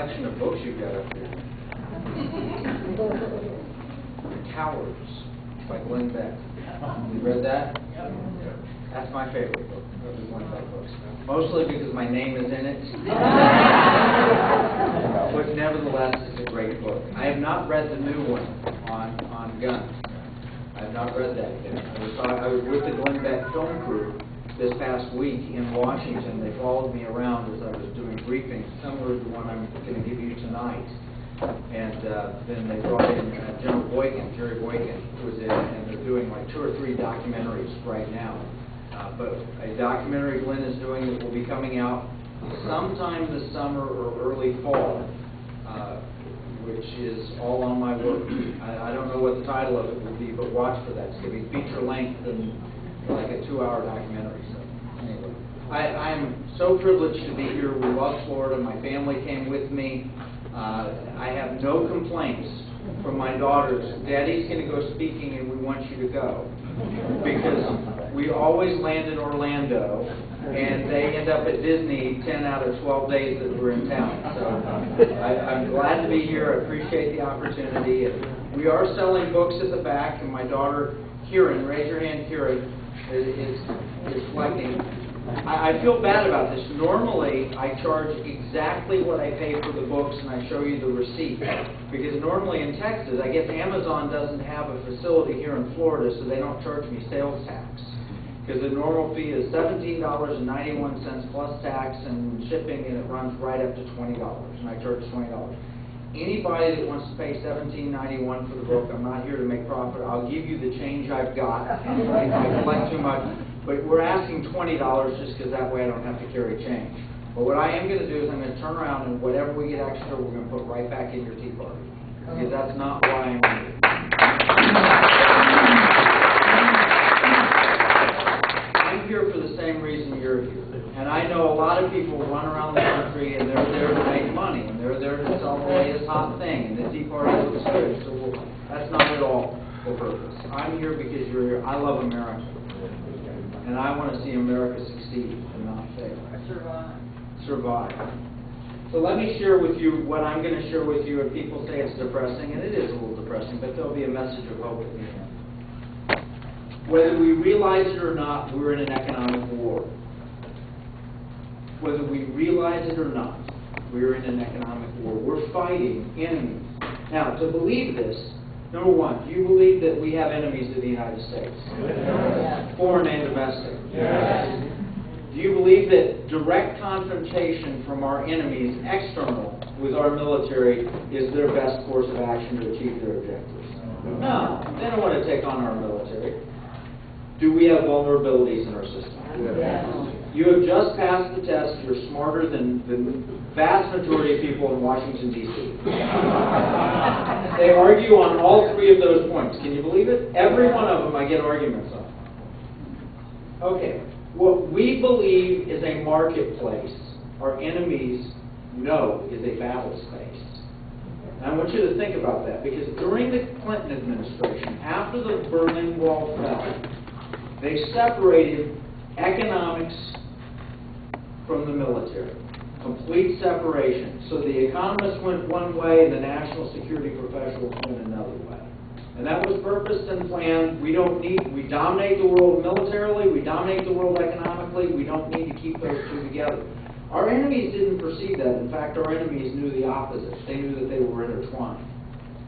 collection of books you've got up here. Cowards by Glenn Beck. You read that? That's my favorite book of the Glenn Beck books. Mostly because my name is in it. But nevertheless, it's a great book. I have not read the new one on guns. I have not read that yet. I was with the Glenn Beck film crew this past week in Washington. They followed me around as I was doing briefings, similar to the one I'm going to give you tonight. And then they brought in General Boykin, Jerry Boykin, who was in, and they're doing like 2 or 3 documentaries right now. But a documentary Glenn is doing that will be coming out sometime this summer or early fall, which is all on my work. I don't know what the title of it will be, but watch for that. It's going to be feature length and like a 2-hour documentary. So anyway, I am so privileged to be here. We love Florida. My family came with me. I have no complaints from my daughters. Daddy's going to go speaking and we want you to go. Because we always land in Orlando and they end up at Disney 10 out of 12 days that we're in town. So I'm glad to be here. I appreciate the opportunity. And we are selling books at the back, and my daughter Kieran, raise your hand, Kieran, is collecting. I feel bad about this. Normally, I charge exactly what I pay for the books, and I show you the receipt. Because normally in Texas, I guess Amazon doesn't have a facility here in Florida, so they don't charge me sales tax. Because the normal fee is $17.91 plus tax and shipping, and it runs right up to $20, and I charge $20. Anybody that wants to pay $17.91 for the book, I'm not here to make profit. I'll give you the change I've got. If I collect too much. But we're asking $20 just because that way I don't have to carry change. But what I am going to do is I'm going to turn around and whatever we get extra, we're going to put right back in your tea party. Because that's not why I'm here. I'm here for the same reason you're here. And I know a lot of people run around the country and they're there to make money. And they're there to sell the latest hot thing. And the tea party looks good. So that's not at all the purpose. I'm here because you're here. I love America. And I want to see America succeed and not fail. Survive. So let me share with you what I'm going to share with you. If people say it's depressing, and it is a little depressing, but there'll be a message of hope at the end. Whether we realize it or not, we're in an economic war. Whether we realize it or not, we're in an economic war. We're fighting enemies. Now, to believe this, number one, do you believe that we have enemies in the United States? Yes. Foreign and domestic? Yes. Do you believe that direct confrontation from our enemies, external, with our military is their best course of action to achieve their objectives? No. They don't want to take on our military. Do we have vulnerabilities in our system? Yes. You have just passed the test. You're smarter than the vast majority of people in Washington, D.C. They argue on all 3 of those points. Can you believe it? Every one of them I get arguments on. Okay. What we believe is a marketplace, our enemies know is a battle space. And I want you to think about that, because during the Clinton administration, after the Berlin Wall fell, they separated economics from the military. Complete separation. So the economists went one way and the national security professionals went another way. And that was purposed and planned. We dominate the world militarily, we dominate the world economically, we don't need to keep those 2 together. Our enemies didn't perceive that. In fact, our enemies knew the opposite. They knew that they were intertwined.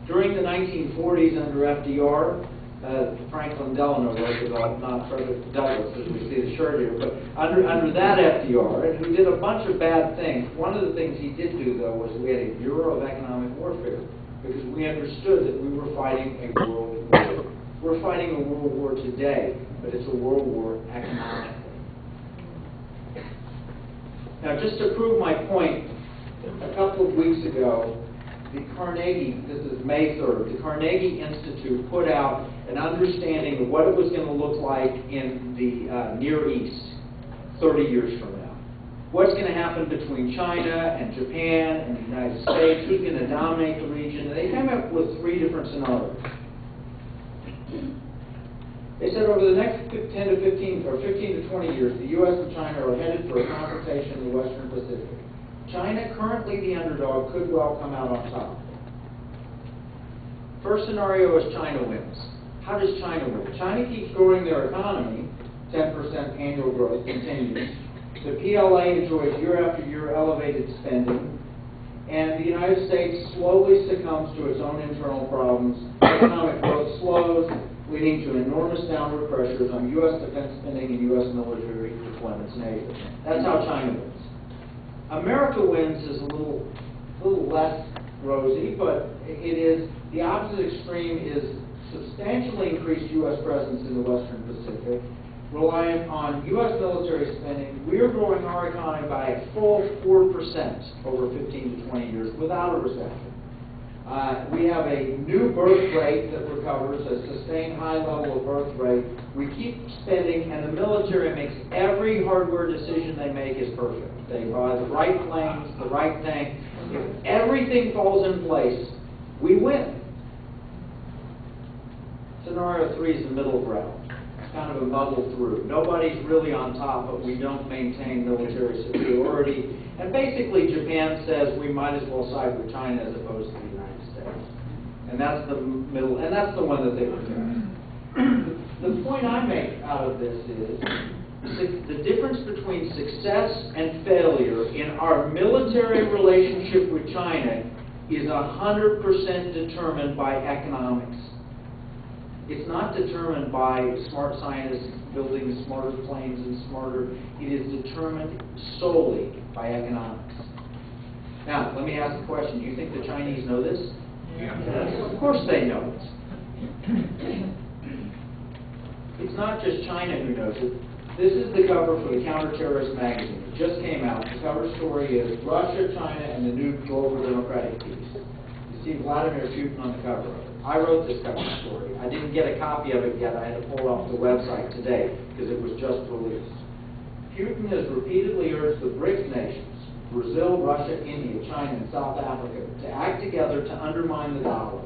During the 1940s under FDR, Franklin Delano Roosevelt, not Frederick Douglass, as we see the shirt here, but under that FDR, and who did a bunch of bad things. One of the things he did do, though, was we had a Bureau of Economic Warfare, because we understood that we were fighting a world war. We're fighting a world war today, but it's a world war economically. Now, just to prove my point, a couple of weeks ago, the Carnegie, this is May 3rd, the Carnegie Institute put out an understanding of what it was going to look like in the Near East 30 years from now. What's going to happen between China and Japan and the United States? Who's going to dominate the region? And they came up with 3 different scenarios. They said over the next 10 to 15 or 15 to 20 years, the U.S. and China are headed for a confrontation in the Western Pacific. China, currently the underdog, could well come out on top. First scenario is China wins. How does China win? China keeps growing their economy, 10% annual growth continues. The PLA enjoys year after year elevated spending, and the United States slowly succumbs to its own internal problems. Economic growth slows, leading to enormous downward pressures on U.S. defense spending and U.S. military deployments in Asia. That's how China wins. America wins is a little less rosy, but it is the opposite extreme is substantially increased U.S. presence in the Western Pacific, reliant on U.S. military spending. We are growing our economy by a full 4% over 15 to 20 years without a recession. We have a new birth rate that recovers, a sustained high level of birth rate. We keep spending, and the military makes every hardware decision they make is perfect. They buy the right planes, the right tank. If everything falls in place, we win. Scenario 3 is the middle ground. It's kind of a muddle through. Nobody's really on top, but we don't maintain military superiority. And basically, Japan says we might as well side with China as opposed to the United States. And that's the middle, and that's the one that they protect. The point I make out of this is the difference between success and failure in our military relationship with China is 100% determined by economics. It's not determined by smart scientists building smarter planes and smarter. It is determined solely by economics. Now, let me ask the question. Do you think the Chinese know this? Yeah. Of course they know it. It's not just China who knows it. This is the cover for the Counterterrorist magazine. It just came out. The cover story is Russia, China, and the new global democratic peace. You see Vladimir Putin on the cover of it. I wrote this cover story. I didn't get a copy of it yet. I had to pull it off the website today because it was just released. Putin has repeatedly urged the BRICS nations, Brazil, Russia, India, China, and South Africa, to act together to undermine the dollar.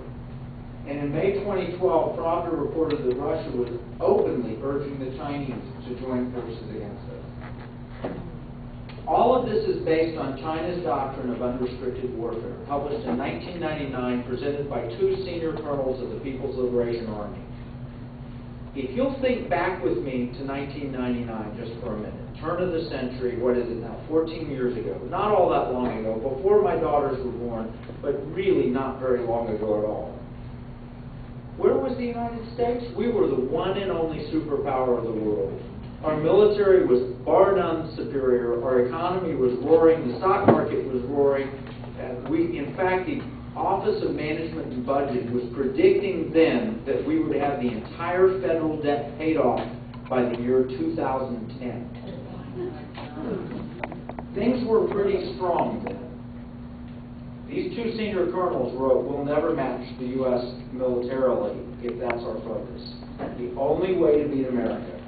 And in May 2012, Pravda reported that Russia was openly urging the Chinese to join forces against us. All of this is based on China's doctrine of unrestricted warfare, published in 1999, presented by two senior colonels of the People's Liberation Army. If you'll think back with me to 1999 just for a minute, turn of the century, what is it now, 14 years ago, not all that long ago, before my daughters were born, but really not very long ago at all. Where was the United States? We were the one and only superpower of the world. Our military was bar none superior. Our economy was roaring. The stock market was roaring. In fact, the Office of Management and Budget was predicting then that we would have the entire federal debt paid off by the year 2010. Things were pretty strong then. These two senior colonels wrote, "We'll never match the U.S. militarily if that's our focus. The only way to beat America,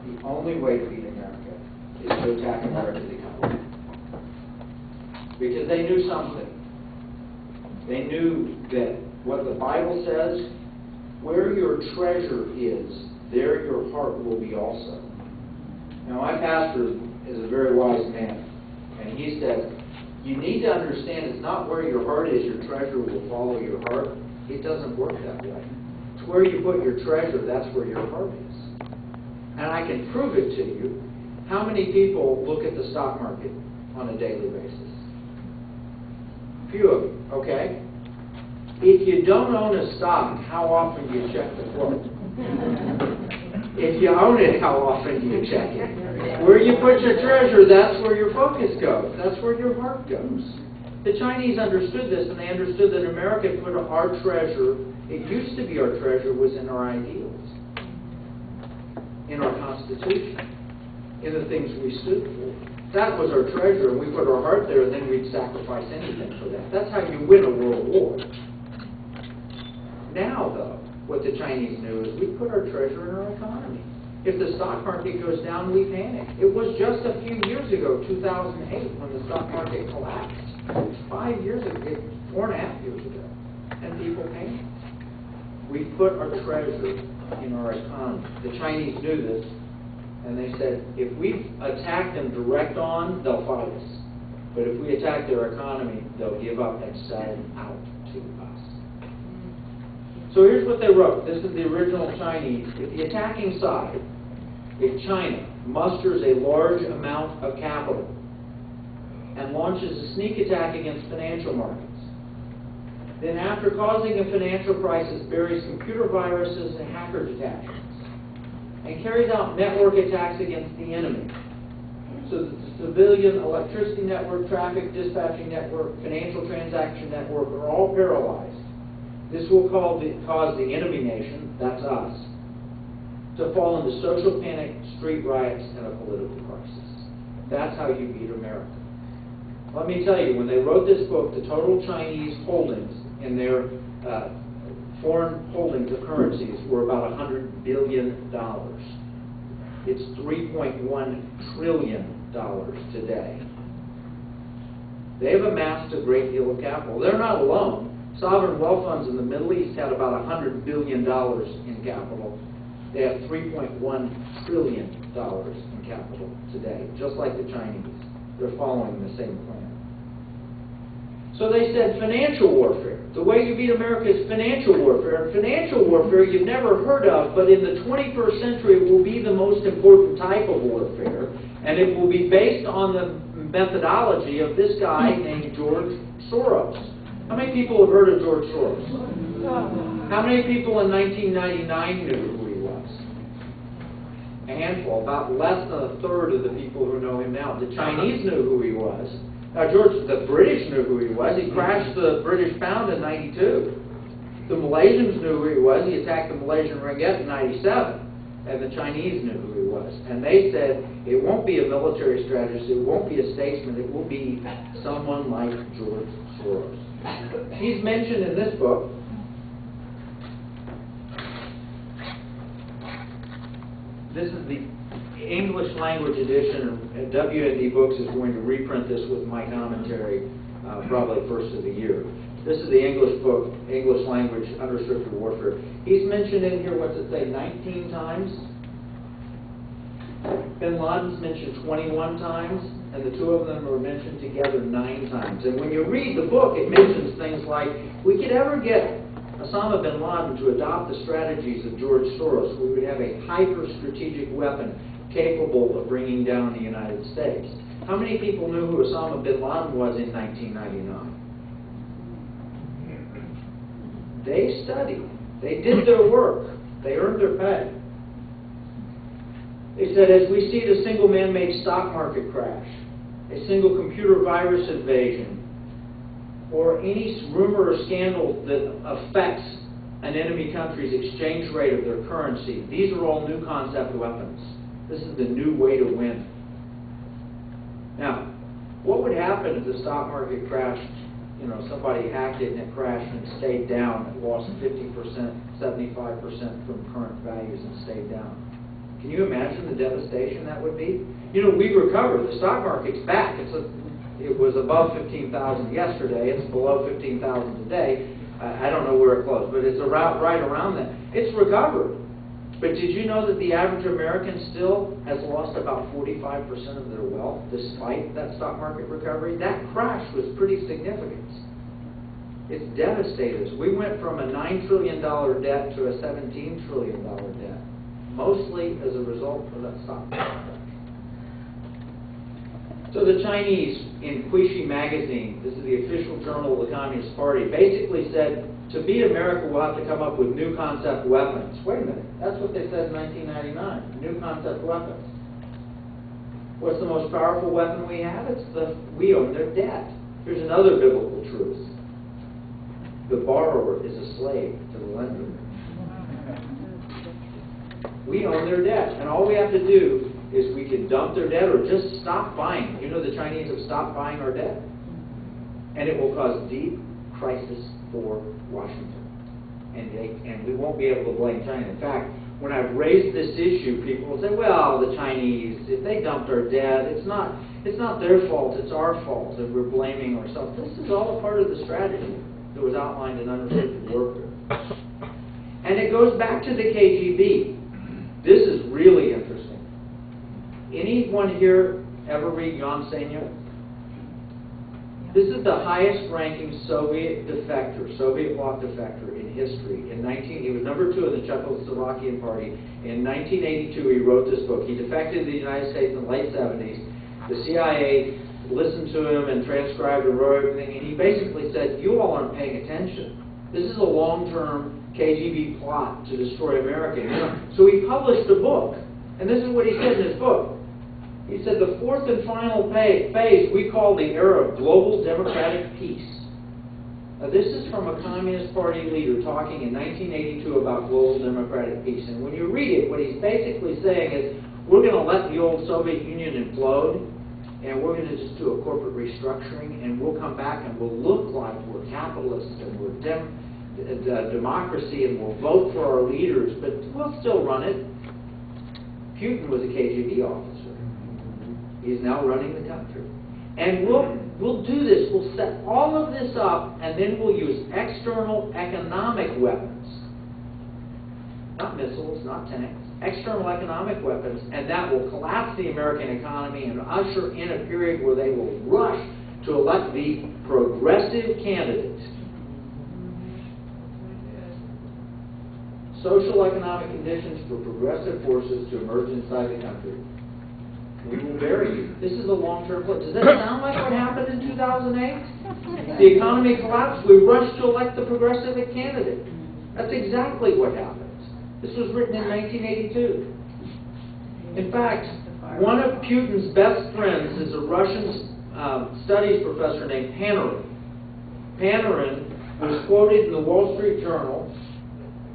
is to attack America's economy." Because they knew something. They knew that what the Bible says, where your treasure is, there your heart will be also. Now, my pastor is a very wise man, and he said, you need to understand it's not where your heart is, your treasure will follow your heart. It doesn't work that way. It's where you put your treasure, that's where your heart is. And I can prove it to you. How many people look at the stock market on a daily basis? Few of you, okay? If you don't own a stock, how often do you check the quote? If you own it, how often do you check it? Where you put your treasure, that's where your focus goes. That's where your heart goes. The Chinese understood this, and they understood that America put our treasure, it used to be our treasure, was in our ideals, in our Constitution, in the things we stood for. That was our treasure, and we put our heart there, and then we'd sacrifice anything for that. That's how you win a world war. Now, though, what the Chinese knew is we put our treasure in our economy. If the stock market goes down, we panic. It was just a few years ago, 2008, when the stock market collapsed. 5 years ago, 4.5 years ago, and people panicked. We put our treasure in our economy. The Chinese knew this, and they said, if we attack them direct on, they'll fight us. But if we attack their economy, they'll give up and sell out to us. So here's what they wrote. This is the original Chinese. If the attacking side, if China musters a large amount of capital and launches a sneak attack against financial markets, then after causing a financial crisis, buries computer viruses and hacker detachments, and carries out network attacks against the enemy, so that the civilian electricity network, traffic dispatching network, financial transaction network are all paralyzed. This will cause the enemy nation, that's us, to fall into social panic, street riots, and a political crisis. That's how you beat America. Let me tell you, when they wrote this book, the total Chinese holdings in their foreign holdings of currencies were about $100 billion. It's $3.1 trillion today. They've amassed a great deal of capital. They're not alone. Sovereign wealth funds in the Middle East had about $100 billion in capital. They have $3.1 trillion in capital today, just like the Chinese. They're following the same plan. So they said financial warfare. The way you beat America is financial warfare. And financial warfare you've never heard of, but in the 21st century it will be the most important type of warfare. And it will be based on the methodology of this guy named George Soros. How many people have heard of George Soros? How many people in 1999 knew who he was? A handful, about less than a third of the people who know him now. The Chinese knew who he was. The British knew who he was. He crashed the British pound in 92. The Malaysians knew who he was. He attacked the Malaysian ringgit in 97. And the Chinese knew who he was. And they said, it won't be a military strategist, it won't be a statesman, it will be someone like George Soros. He's mentioned in this book. This is the English language edition. W&D Books is going to reprint this with my commentary probably first of the year. This is the English book, English language unrestricted warfare. He's mentioned in here, what's it say, 19 times? Bin Laden's mentioned 21 times, and the two of them are mentioned together 9 times. And when you read the book, it mentions things like, we could ever get Osama bin Laden to adopt the strategies of George Soros, we would have a hyper-strategic weapon capable of bringing down the United States. How many people knew who Osama bin Laden was in 1999? They studied. They did their work. They earned their pay. They said, as we see the single man-made stock market crash, a single computer virus invasion, or any rumor or scandal that affects an enemy country's exchange rate of their currency, these are all new concept weapons. This is the new way to win. Now, what would happen if the stock market crashed, somebody hacked it and it crashed and stayed down, it lost 50%, 75% from current values and stayed down? Can you imagine the devastation that would be? We recovered. The stock market's back. It was above 15,000 yesterday. It's below 15,000 today. I don't know where it closed, but it's right around that. It's recovered. But did you know that the average American still has lost about 45% of their wealth despite that stock market recovery? That crash was pretty significant. It's devastated us. We went from a $9 trillion debt to a $17 trillion debt, mostly as a result of that stock market crash. So the Chinese, in Quishi magazine, this is the official journal of the Communist Party, basically said, to beat America, we'll have to come up with new concept weapons. Wait a minute, that's what they said in 1999, new concept weapons. What's the most powerful weapon we have? We own their debt. Here's another biblical truth. The borrower is a slave to the lender. We own their debt, and all we have to do is we can dump their debt or just stop buying. The Chinese have stopped buying our debt. And it will cause deep crisis for Washington. And we won't be able to blame China. In fact, when I've raised this issue, people will say, well, the Chinese, if they dumped our debt, it's not their fault, it's our fault, and we're blaming ourselves. This is all a part of the strategy that was outlined in Unrestricted Warfare. And it goes back to the KGB. This is really interesting. Anyone here ever read Jan Senya? This is the highest-ranking Soviet defector, Soviet bloc defector in history. He was number 2 in the Czechoslovakian party. In 1982, he wrote this book. He defected to the United States in the late 70s. The CIA listened to him and transcribed and wrote everything, and he basically said, you all aren't paying attention. This is a long-term KGB plot to destroy America. You know? So he published a book, and this is what he said in his book. He said, the fourth and final phase we call the era of global democratic peace. Now, this is from a Communist Party leader talking in 1982 about global democratic peace. And when you read it, what he's basically saying is, we're going to let the old Soviet Union implode, and we're going to just do a corporate restructuring, and we'll come back and we'll look like we're capitalists and we're democracy, and we'll vote for our leaders, but we'll still run it. Putin was a KGB officer. He's now running the country. And we'll do this. We'll set all of this up, and then we'll use external economic weapons. Not missiles, not tanks. External economic weapons, and that will collapse the American economy and usher in a period where they will rush to elect the progressive candidate. Social economic conditions for progressive forces to emerge inside the country. We will bury you. This is a long-term plan. Does that sound like what happened in 2008? The economy collapsed. We rushed to elect the progressive candidate. That's exactly what happened. This was written in 1982. In fact, one of Putin's best friends is a Russian studies professor named Panarin. Panarin was quoted in the Wall Street Journal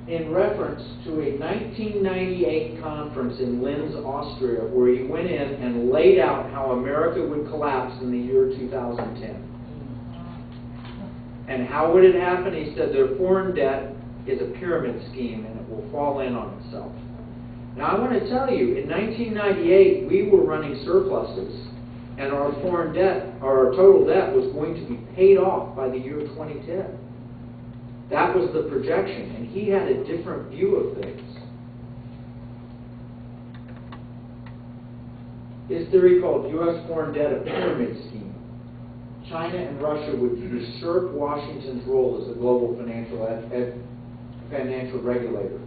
in reference to a 1998 conference in Linz, Austria, where he went in and laid out how America would collapse in the year 2010. And how would it happen? He said their foreign debt is a pyramid scheme and it will fall in on itself. Now I want to tell you, in 1998 we were running surpluses, and our foreign debt, or our total debt, was going to be paid off by the year 2010. That was the projection, and he had a different view of things. His theory called U.S. foreign debt a pyramid scheme. China and Russia would usurp Washington's role as the global financial regulator.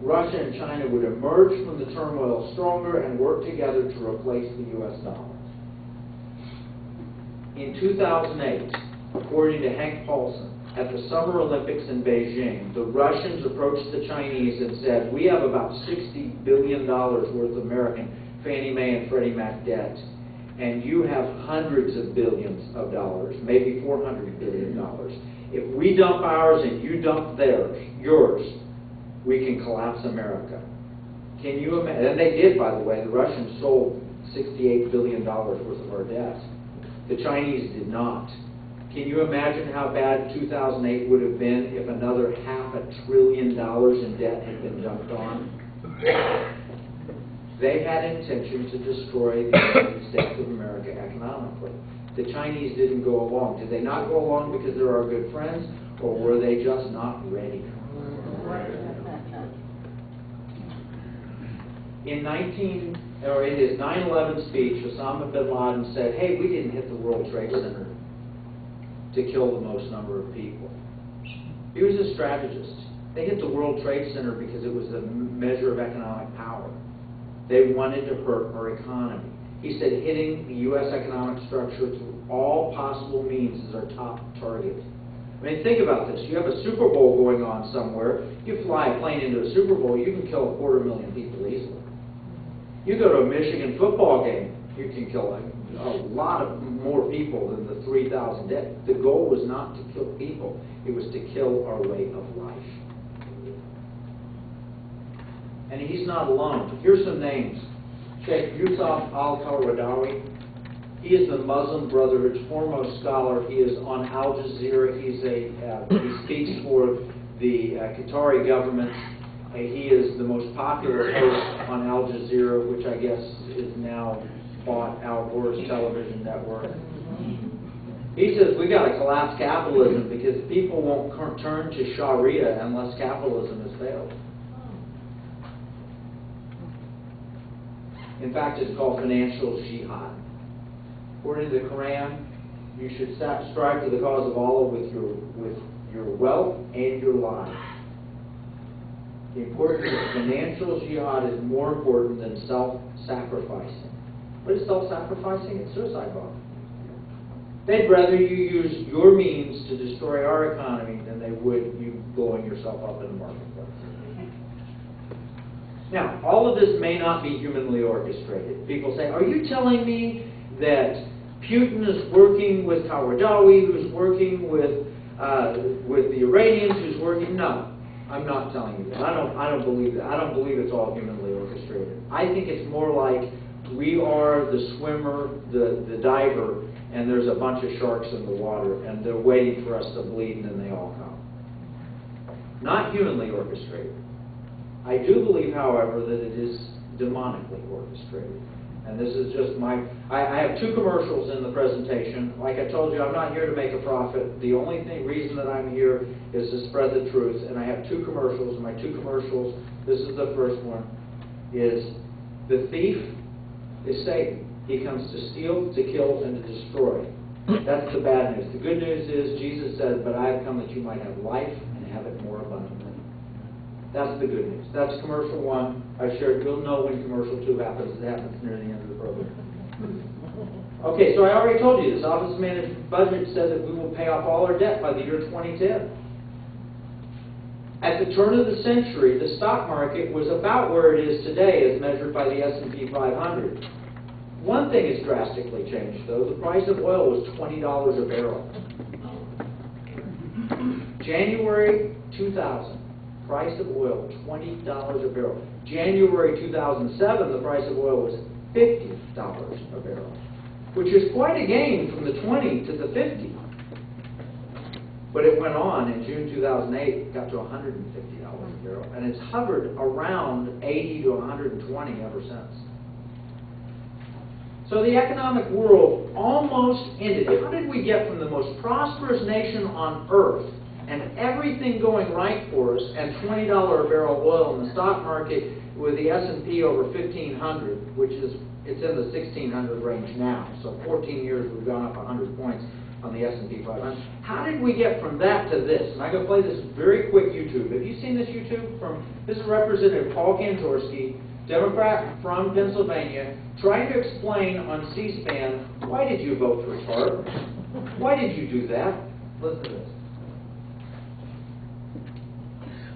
Russia and China would emerge from the turmoil stronger and work together to replace the U.S. dollar. In 2008, according to Hank Paulson, at the Summer Olympics in Beijing, the Russians approached the Chinese and said, we have about $60 billion worth of American Fannie Mae and Freddie Mac debt, and you have hundreds of billions of dollars, maybe $400 billion. If we dump ours and you dump yours, we can collapse America. Can you imagine? And they did, by the way. The Russians sold $68 billion worth of our debt. The Chinese did not. Can you imagine how bad 2008 would have been if another $500 billion in debt had been dumped on? They had intention to destroy the United States of America economically. The Chinese didn't go along. Did they not go along because they're our good friends, or were they just not ready? In his 9/11 speech, Osama bin Laden said, hey, we didn't hit the World Trade Center to kill the most number of people. He was a strategist. They hit the World Trade Center because it was a measure of economic power. They wanted to hurt our economy. He said hitting the U.S. economic structure through all possible means is our top target. I mean, think about this. You have a Super Bowl going on somewhere. You fly a plane into a Super Bowl, you can kill 250,000 people easily. You go to a Michigan football game, you can kill a lot of more people than the 3,000 dead. The goal was not to kill people. It was to kill our way of life. And he's not alone. Here's some names. Sheikh Yusuf al-Qaradawi. He is the Muslim Brotherhood's foremost scholar. He is on Al Jazeera. He speaks for the Qatari government. He is the most popular host on Al Jazeera, which I guess is now bought Al Gore's television network. He says we got to collapse capitalism because people won't turn to Sharia unless capitalism has failed. In fact, it's called financial jihad. According to the Quran, You should strive for the cause of Allah with your wealth and your lives. The importance of financial jihad is more important than self-sacrificing. What is self-sacrificing? It's suicide bombing. They'd rather you use your means to destroy our economy than they would you blowing yourself up in the marketplace. Now, all of this may not be humanly orchestrated. People say, are you telling me that Putin is working with Kawardawi, who's working with the Iranians, who's working? No, I'm not telling you that. I don't believe that. I don't believe it's all humanly orchestrated. I think it's more like we are the swimmer, the diver, and there's a bunch of sharks in the water, and they're waiting for us to bleed, and then they all come. Not humanly orchestrated. I do believe, however, that it is demonically orchestrated. And this is just I have two commercials in the presentation. Like I told you, I'm not here to make a profit. The only reason that I'm here is to spread the truth. And I have two commercials. And my two commercials, this is the first one, is the thief is Satan. He comes to steal, to kill, and to destroy. That's the bad news. The good news is Jesus said, but I have come that you might have life and have it more abundantly. That's the good news. That's commercial one. I've shared. You'll know when commercial two happens. It happens near the end of the program. Okay, so I already told you this. Office of Management Budget said that we will pay off all our debt by the year 2010. At the turn of the century, the stock market was about where it is today as measured by the S&P 500. One thing has drastically changed, though. The price of oil was $20 a barrel. January 2000, price of oil, $20 a barrel. January 2007, the price of oil was $50 a barrel, which is quite a gain from the 20 to the 50. But it went on in June 2008, it got to $150 a barrel, and it's hovered around 80 to 120 ever since. So the economic world almost ended. How did we get from the most prosperous nation on earth and everything going right for us and $20 a barrel oil in the stock market with the S&P over 1,500, which is, it's in the 1,600 range now. So 14 years we've gone up 100 points on the S&P 500. How did we get from that to this? And I'm going to play this very quick YouTube. Have you seen this YouTube? This is Representative Paul Kantorski, Democrat from Pennsylvania, trying to explain on C-SPAN, why did you vote for TARP? Why did you do that? Listen to this.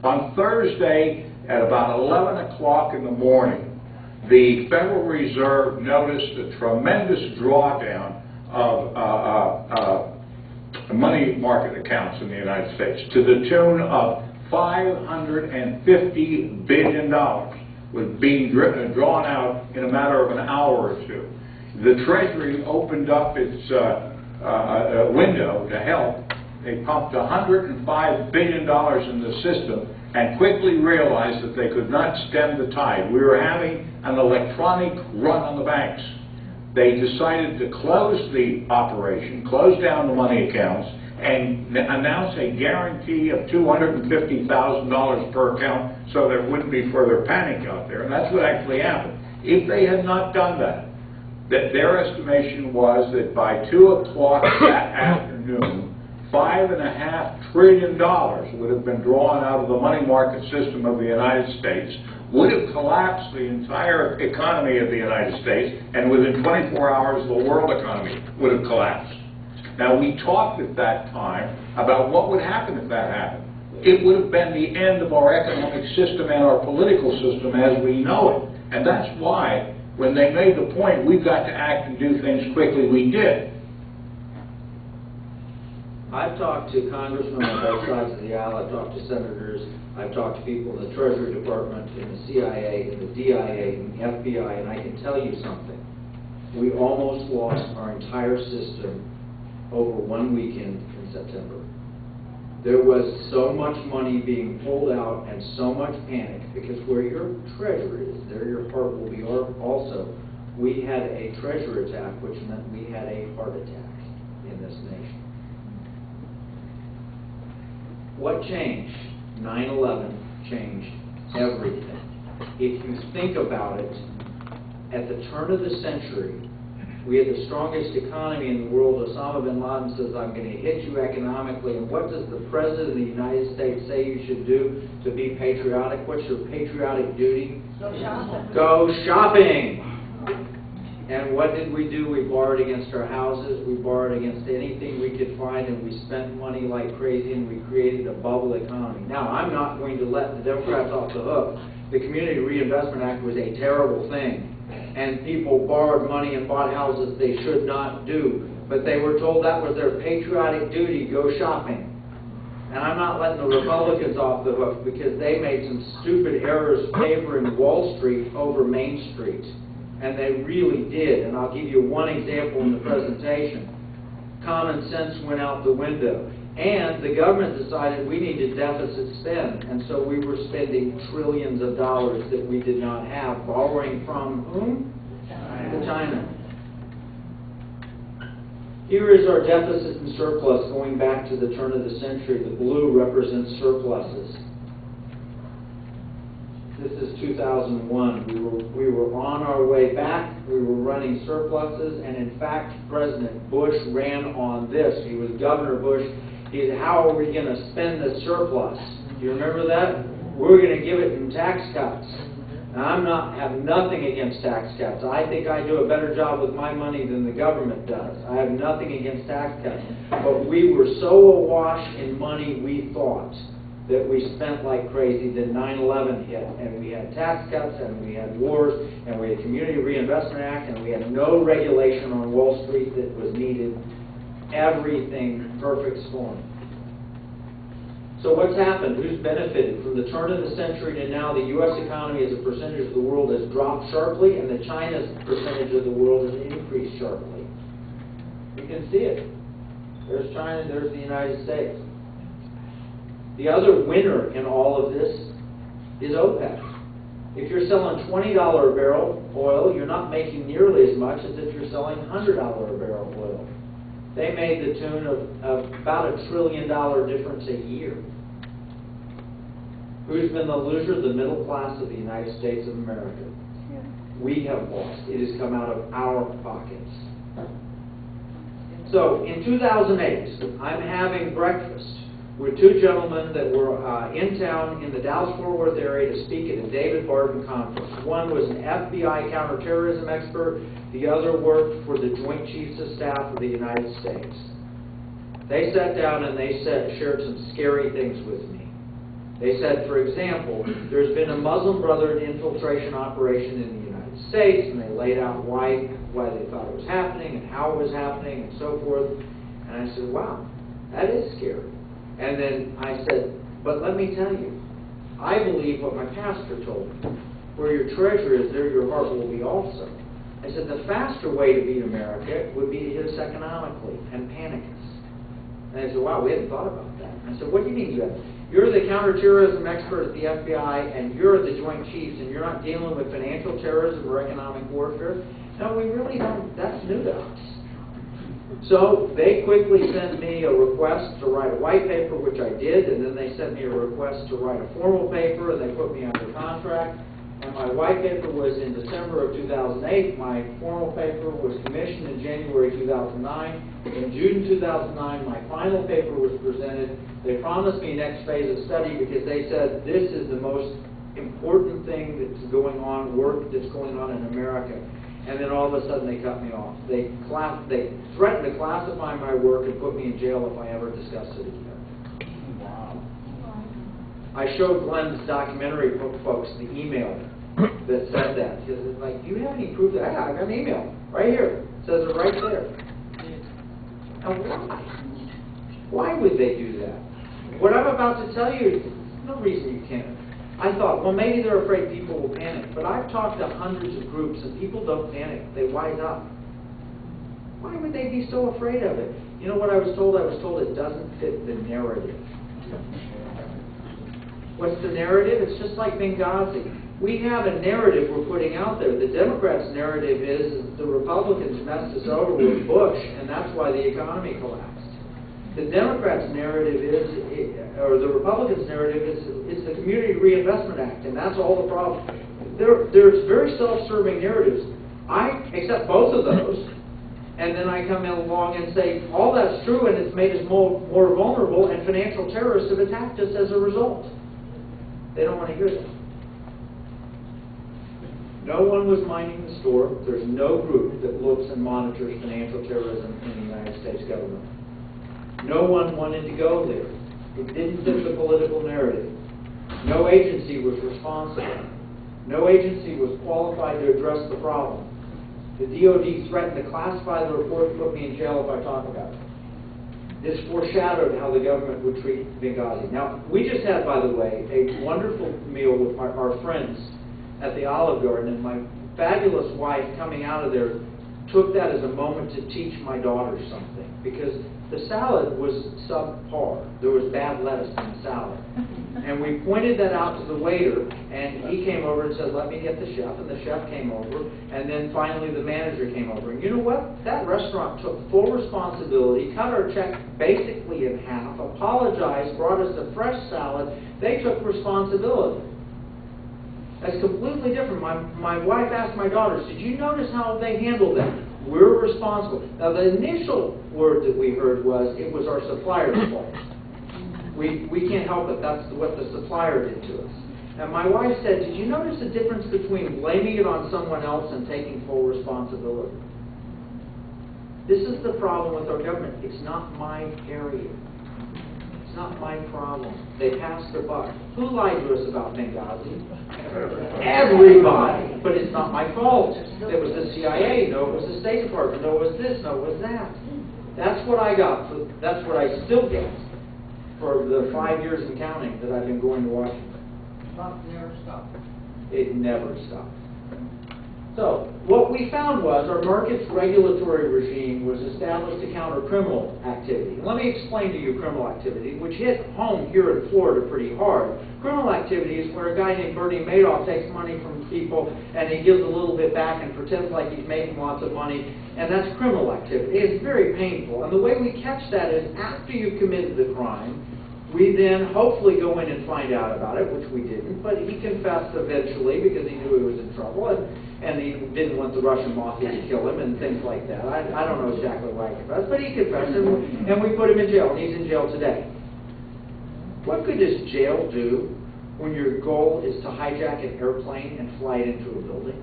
On Thursday at about 11 o'clock in the morning, the Federal Reserve noticed a tremendous drawdown of money market accounts in the United States to the tune of $550 billion was being drawn out in a matter of an hour or two. The Treasury opened up its window to help. They pumped $105 billion in the system and quickly realized that they could not stem the tide. We were having an electronic run on the banks. They decided to close the operation, close down the money accounts, and announce a guarantee of $250,000 per account so there wouldn't be further panic out there. And that's what actually happened. If they had not done that, their estimation was that by 2 o'clock that afternoon, $5.5 trillion would have been drawn out of the money market system of the United States, would have collapsed the entire economy of the United States, and within 24 hours the world economy would have collapsed. Now, we talked at that time about what would happen if that happened. It would have been the end of our economic system and our political system as we know it. And that's why, when they made the point, we've got to act and do things quickly, we did. I've talked to congressmen on both sides of the aisle. I've talked to senators. I've talked to people in the Treasury Department, in the CIA, in the DIA, in the FBI, and I can tell you something. We almost lost our entire system over one weekend in September. There was so much money being pulled out and so much panic, because where your treasure is, there your heart will be also. We had a treasure attack, which meant we had a heart attack in this nation. What changed? 9/11 changed everything. If you think about it, at the turn of the century, We had the strongest economy in the world. Osama bin Laden says, I'm going to hit you economically. And what does the President of the United States say you should do to be patriotic? What's your patriotic duty? Go shopping. Go shopping! And what did we do? We borrowed against our houses. We borrowed against anything we could find, and we spent money like crazy, and we created a bubble economy. Now, I'm not going to let the Democrats off the hook. The Community Reinvestment Act was a terrible thing. And people borrowed money and bought houses they should not do. But they were told that was their patriotic duty, go shopping. And I'm not letting the Republicans off the hook because they made some stupid errors favoring Wall Street over Main Street. And they really did. And I'll give you one example in the presentation. Common sense went out the window. And the government decided we needed deficit spend. And so we were spending trillions of dollars that we did not have, borrowing from whom? China. Here is our deficit and surplus going back to the turn of the century. The blue represents surpluses. This is 2001. We were on our way back. We were running surpluses. And in fact, President Bush ran on this. He was Governor Bush. He said, how are we going to spend the surplus? Do you remember that? We're going to give it in tax cuts. Now, have nothing against tax cuts. I think I do a better job with my money than the government does. I have nothing against tax cuts. But we were so awash in money, we thought that we spent like crazy. Then 9/11 hit, and we had tax cuts, and we had wars, and we had Community Reinvestment Act, and we had no regulation on Wall Street that was needed. Everything perfect storm. So what's happened? Who's benefited? From the turn of the century to now, the U.S. economy as a percentage of the world has dropped sharply, and the China's percentage of the world has increased sharply. You can see it. There's China, there's the United States. The other winner in all of this is OPEC. If you're selling $20 a barrel oil, you're not making nearly as much as if you're selling $100 a barrel oil. They made the tune of about $1 trillion difference a year. Who's been the loser? The middle class of the United States of America. Yeah. We have lost. It has come out of our pockets. So in 2008, I'm having breakfast with two gentlemen that were in town in the Dallas-Fort Worth area to speak at a David Barton conference. One was an FBI counterterrorism expert. The other worked for the Joint Chiefs of Staff of the United States. They sat down and they shared some scary things with me. They said, for example, there's been a Muslim Brotherhood infiltration operation in the United States, and they laid out why they thought it was happening and how it was happening and so forth. And I said, wow, that is scary. And then I said, but let me tell you, I believe what my pastor told me. Where your treasure is, there your heart will be also. I said, the faster way to beat America would be to hit us economically and panic us. And they said, wow, we hadn't thought about that. And I said, what do you mean you haven't? You're the counterterrorism expert at the FBI, and you're the Joint Chiefs, and you're not dealing with financial terrorism or economic warfare? No, we really don't. That's new to us. So they quickly sent me a request to write a white paper, which I did, and then they sent me a request to write a formal paper, and they put me under contract. And my white paper was in December of 2008. My formal paper was commissioned in January 2009. In June 2009, my final paper was presented. They promised me next phase of study because they said this is the most important thing that's going on, work that's going on in America. And then all of a sudden they cut me off. They threatened to classify my work and put me in jail if I ever discussed it again. Wow. I showed Glenn's documentary folks the email that said that. He said, like, do you have any proof that I got an email right here? It says it right there. Now why? Why would they do that? What I'm about to tell you, no reason you can't. I thought, well, maybe they're afraid people will panic. But I've talked to hundreds of groups, and people don't panic. They wise up. Why would they be so afraid of it? You know what I was told? I was told it doesn't fit the narrative. What's the narrative? It's just like Benghazi. We have a narrative we're putting out there. The Democrats' narrative is the Republicans messed us over with Bush, and that's why the economy collapsed. The Democrats' narrative is, or the Republicans' narrative is, it's the Community Reinvestment Act, and that's all the problem. There's very self-serving narratives. I accept both of those, And then I come along and say, all that's true, and it's made us more vulnerable, and financial terrorists have attacked us as a result. They don't want to hear that. No one was minding the store. There's no group that looks and monitors financial terrorism in the United States government. No one wanted to go there. It didn't fit the political narrative. No agency was responsible. No agency was qualified to address the problem. The DOD threatened to classify the report and put me in jail if I talk about it. This foreshadowed how the government would treat Benghazi. Now, we just had, by the way, a wonderful meal with our friends at the Olive Garden, and my fabulous wife coming out of there took that as a moment to teach my daughter something, because the salad was subpar. There was bad lettuce in the salad. And we pointed that out to the waiter, and he came over and said, let me get the chef, and the chef came over, and then finally the manager came over. And you know what? That restaurant took full responsibility, cut our check basically in half, apologized, brought us a fresh salad. They took responsibility. That's completely different. My wife asked my daughters, did you notice how they handled that? We're responsible. Now, the initial word that we heard was, it was our supplier's fault. We can't help it. That's what the supplier did to us. And my wife said, did you notice the difference between blaming it on someone else and taking full responsibility? This is the problem with our government. It's not my area. It's not my problem. They passed the buck. Who lied to us about Benghazi? Everybody. But it's not my fault. It was the CIA. No, it was the State Department. No, it was this. No, it was that. That's what I got. That's what I still get for the 5 years and counting that I've been going to Washington. Never stopped. It never stopped. So, what we found was our markets regulatory regime was established to counter criminal activity. And let me explain to you criminal activity, which hit home here in Florida pretty hard. Criminal activity is where a guy named Bernie Madoff takes money from people and he gives a little bit back and pretends like he's making lots of money, and that's criminal activity. It's very painful. And the way we catch that is after you've committed the crime, we then hopefully go in and find out about it, which we didn't, but he confessed eventually because he knew he was in trouble, and he didn't want the Russian mafia to kill him and things like that. I don't know exactly why he confessed, but he confessed, and we put him in jail, and he's in jail today. What good does jail do when your goal is to hijack an airplane and fly it into a building?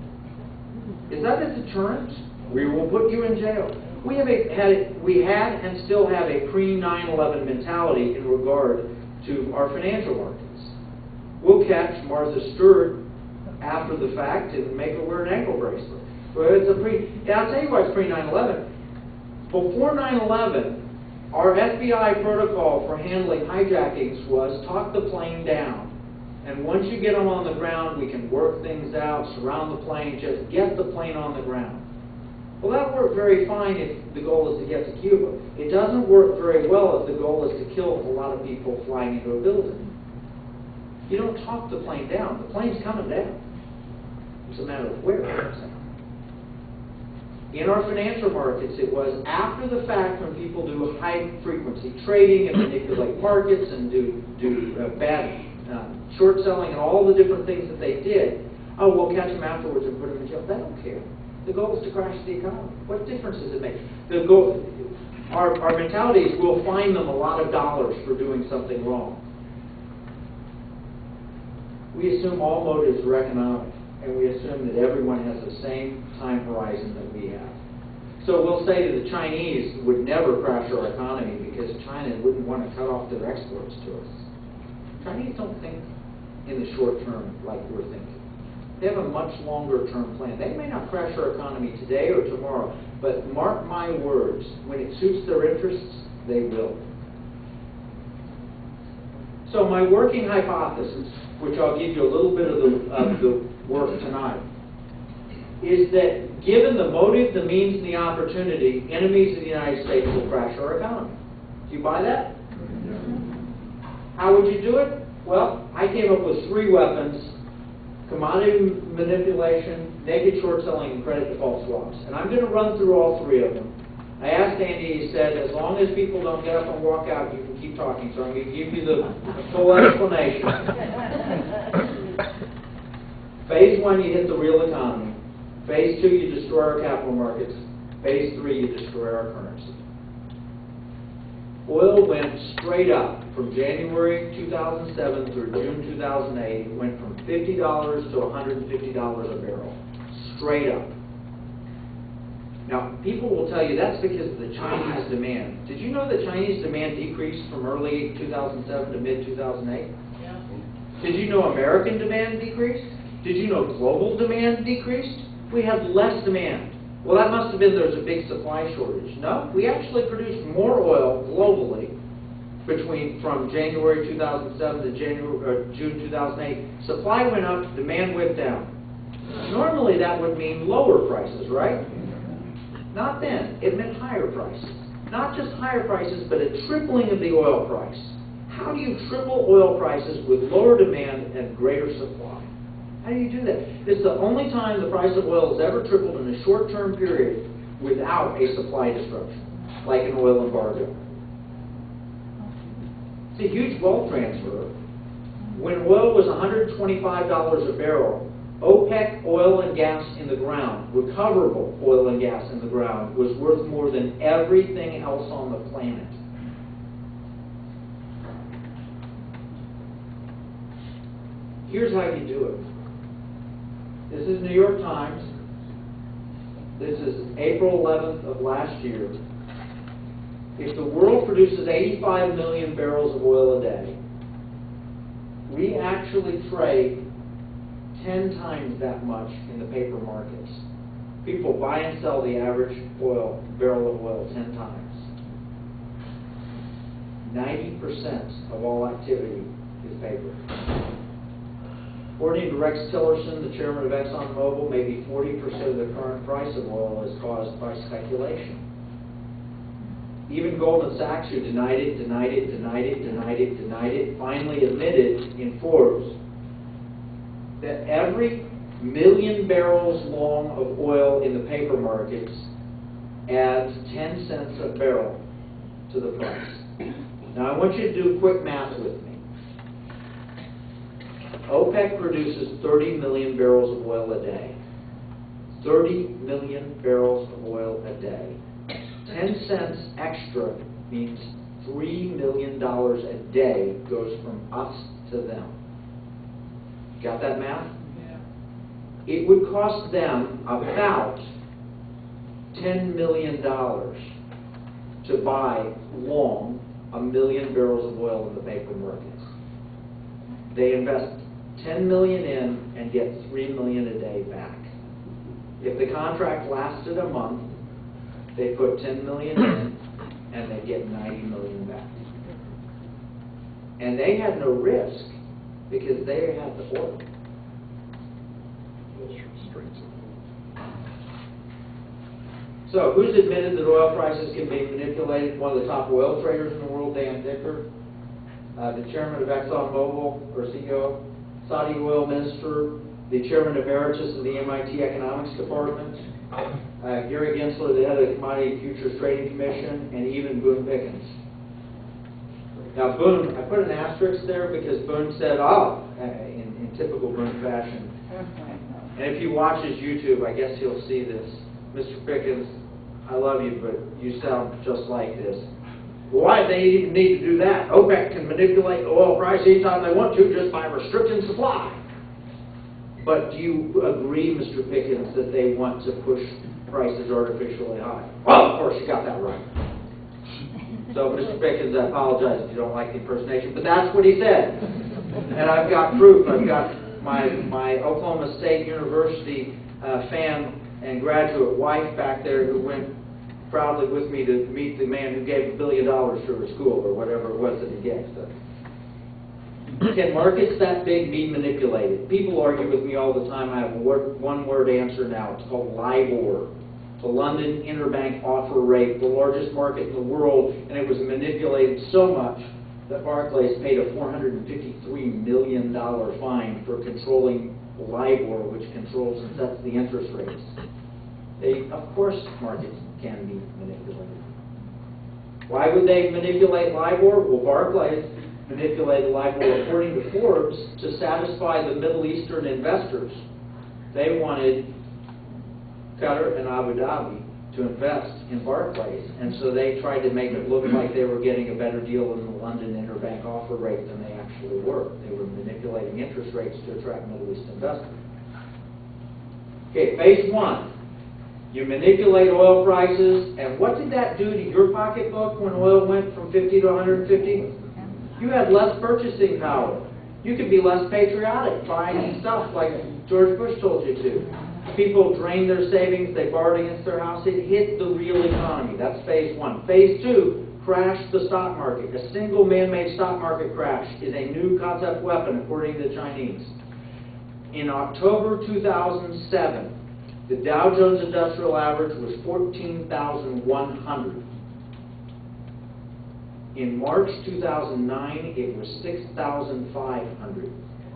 Is that a deterrent? We will put you in jail. We had and still have a pre-9/11 mentality in regard to our financial markets. We'll catch Martha Stewart after the fact and make her wear an ankle bracelet. Well, I'll tell you why it's pre-9/11. Before 9/11, our FBI protocol for handling hijackings was talk the plane down. And once you get them on the ground, we can work things out, surround the plane, just get the plane on the ground. Well, that worked very fine if the goal is to get to Cuba. It doesn't work very well if the goal is to kill a lot of people flying into a building. You don't talk the plane down. The plane's coming down. It's a matter of where it comes down. In our financial markets, it was after the fact when people do high-frequency trading and manipulate markets and do bad short selling and all the different things that they did. Oh, we'll catch them afterwards and put them in jail. They don't care. The goal is to crash the economy. What difference does it make? The goal, our mentality is we'll fine them a lot of dollars for doing something wrong. We assume all motives are economic, and we assume that everyone has the same time horizon that we have. So we'll say that the Chinese would never crash our economy because China wouldn't want to cut off their exports to us. Chinese don't think in the short term like we're thinking. They have a much longer term plan. They may not crash our economy today or tomorrow, but mark my words, when it suits their interests, they will. So my working hypothesis, which I'll give you a little bit of the work tonight, is that given the motive, the means, and the opportunity, enemies of the United States will crash our economy. Do you buy that? How would you do it? Well, I came up with 3 weapons: commodity manipulation, naked short selling, and credit default swaps. And I'm going to run through all 3 of them. I asked Andy, he said, as long as people don't get up and walk out, you can keep talking. So I'm going to give you the full explanation. Phase 1, you hit the real economy. Phase 2, you destroy our capital markets. Phase 3, you destroy our currency. Oil went straight up from January 2007 through June 2008. It went from $50 to $150 a barrel. Straight up. Now, people will tell you that's because of the Chinese demand. Did you know that Chinese demand decreased from early 2007 to mid-2008? Yeah. Did you know American demand decreased? Did you know global demand decreased? We had less demand. Well, that must have been there's a big supply shortage. No, we actually produced more oil globally from January 2007 to June 2008. Supply went up, demand went down. Normally that would mean lower prices, right? Not then. It meant higher prices. Not just higher prices, but a tripling of the oil price. How do you triple oil prices with lower demand and greater supply? How do you do that? It's the only time the price of oil has ever tripled in a short-term period without a supply disruption, like an oil embargo. It's a huge wealth transfer. When oil was $125 a barrel, OPEC oil and gas in the ground, recoverable oil and gas in the ground, was worth more than everything else on the planet. Here's how you do it. This is New York Times. This is April 11th of last year. If the world produces 85 million barrels of oil a day, we actually trade 10 times that much in the paper markets. People buy and sell the average barrel of oil 10 times. 90% of all activity is paper. According to Rex Tillerson, the chairman of ExxonMobil, maybe 40% of the current price of oil is caused by speculation. Even Goldman Sachs, who denied it, finally admitted in Forbes that every million barrels long of oil in the paper markets adds 10 cents a barrel to the price. Now I want you to do quick math with me. OPEC produces 30 million barrels of oil a day. 30 million barrels of oil a day. 10 cents extra means $3 million a day goes from us to them. Got that math? Yeah. It would cost them about $10 million to buy long 1 million barrels of oil in the paper markets. They invest $10 million in and get $3 million a day back. If the contract lasted a month, they put $10 million in and they get $90 million back. And they had no risk because they had the oil. So, who's admitted that oil prices can be manipulated? One of the top oil traders in the world, Dan Dicker, the chairman of ExxonMobil, or CEO, Saudi oil minister, the chairman emeritus of the MIT Economics Department, Gary Gensler, the head of the Commodity Futures Trading Commission, and even Boone Pickens. Now, Boone, I put an asterisk there because Boone said, in typical Boone fashion, and if he watches YouTube, I guess he'll see this. Mr. Pickens, I love you, but you sound just like this. Well, why do they even need to do that? OPEC can manipulate the oil price anytime they want to just by restricting supply. But do you agree, Mr. Pickens, that they want to push prices artificially high? Well, of course, you got that right. So, Mr. Pickens, I apologize if you don't like the impersonation, but that's what he said. And I've got proof. I've got my Oklahoma State University fan and graduate wife back there who went proudly with me to meet the man who gave $1 billion to her school, or whatever it was that he gave. So, can markets that big be manipulated? People argue with me all the time. I have a one-word answer now. It's called LIBOR, the London Interbank Offer Rate, the largest market in the world, and it was manipulated so much that Barclays paid a $453 million fine for controlling LIBOR, which controls and sets the interest rates. Of course, markets can be manipulated. Why would they manipulate LIBOR? Well, Barclays manipulated LIBOR, according to Forbes, to satisfy the Middle Eastern investors. They wanted Qatar and Abu Dhabi to invest in Barclays, and so they tried to make it look like they were getting a better deal in the London interbank offer rate than they actually were. They were manipulating interest rates to attract Middle East investment. Okay, phase one. You manipulate oil prices, and what did that do to your pocketbook when oil went from 50 to 150? You had less purchasing power. You could be less patriotic, buying stuff like George Bush told you to. People drained their savings, they borrowed against their house. It hit the real economy. That's phase one. Phase two, crashed the stock market. A single man-made stock market crash is a new concept weapon, according to the Chinese. In October 2007, the Dow Jones Industrial Average was 14,100. In March 2009, it was 6,500.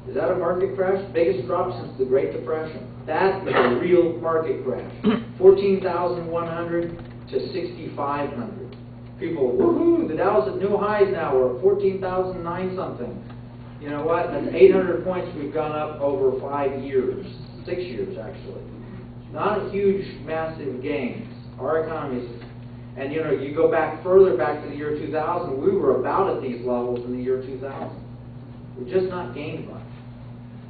Is that a market crash? Biggest drop since the Great Depression. That is a real market crash. 14,100 to 6,500. People, woohoo, the Dow's at new highs now. We're at 14,009 something. You know what? That's 800 points we've gone up over 5 years. 6 years, actually. Not a huge, massive gains. Our economy is, and you know, you go back further back to the year 2000, we were about at these levels in the year 2000. We just not gained much.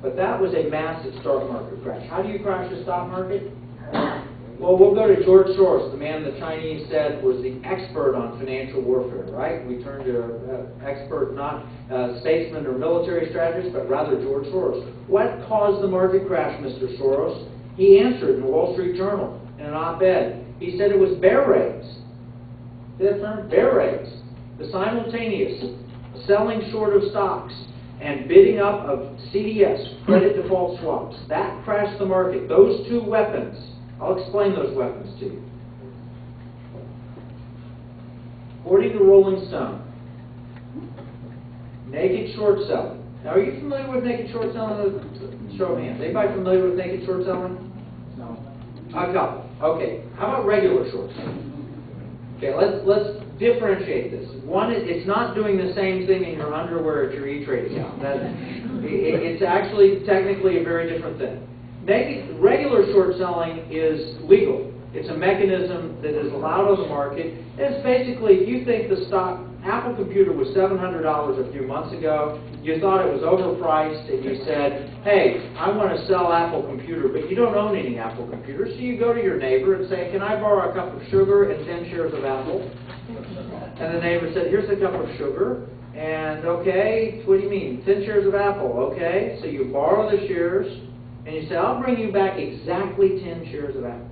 But that was a massive stock market crash. How do you crash the stock market? Well, we'll go to George Soros, the man the Chinese said was the expert on financial warfare, right? We turned to an expert, not statesman or military strategist, but rather George Soros. What caused the market crash, Mr. Soros? He answered in the Wall Street Journal in an op-ed. He said it was bear rates. See that term? Bear rates. The simultaneous selling short of stocks and bidding up of CDS, credit default swaps. That crashed the market. Those two weapons, I'll explain those weapons to you. According to Rolling Stone, naked short selling. Now, are you familiar with naked short selling? Show of hands. Anybody familiar with naked short selling? No. A couple. Okay. How about regular short selling? Okay, let's differentiate this. One, it's not doing the same thing in your underwear at your E-Trade account. It's actually technically a very different thing. Regular short selling is legal. It's a mechanism that is allowed on the market. It's basically, if you think the stock, Apple computer was $700 a few months ago, you thought it was overpriced, and you said, hey, I want to sell Apple computer, but you don't own any Apple computers, so you go to your neighbor and say, can I borrow a cup of sugar and 10 shares of Apple? And the neighbor said, here's a cup of sugar, and okay, what do you mean, 10 shares of Apple, okay? So you borrow the shares, and you say, I'll bring you back exactly 10 shares of Apple.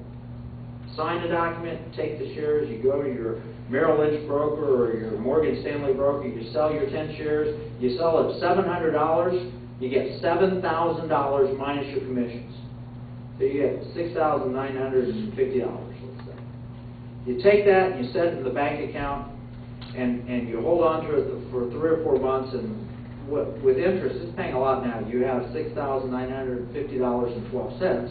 Sign the document, take the shares, you go to your Merrill Lynch broker or your Morgan Stanley broker, you sell your 10 shares, you sell it $700, you get $7,000 minus your commissions. So you get $6,950, let's say. You take that and you set it in the bank account and you hold on to it for 3 or 4 months, and with interest, it's paying a lot now. You have $6,950.12.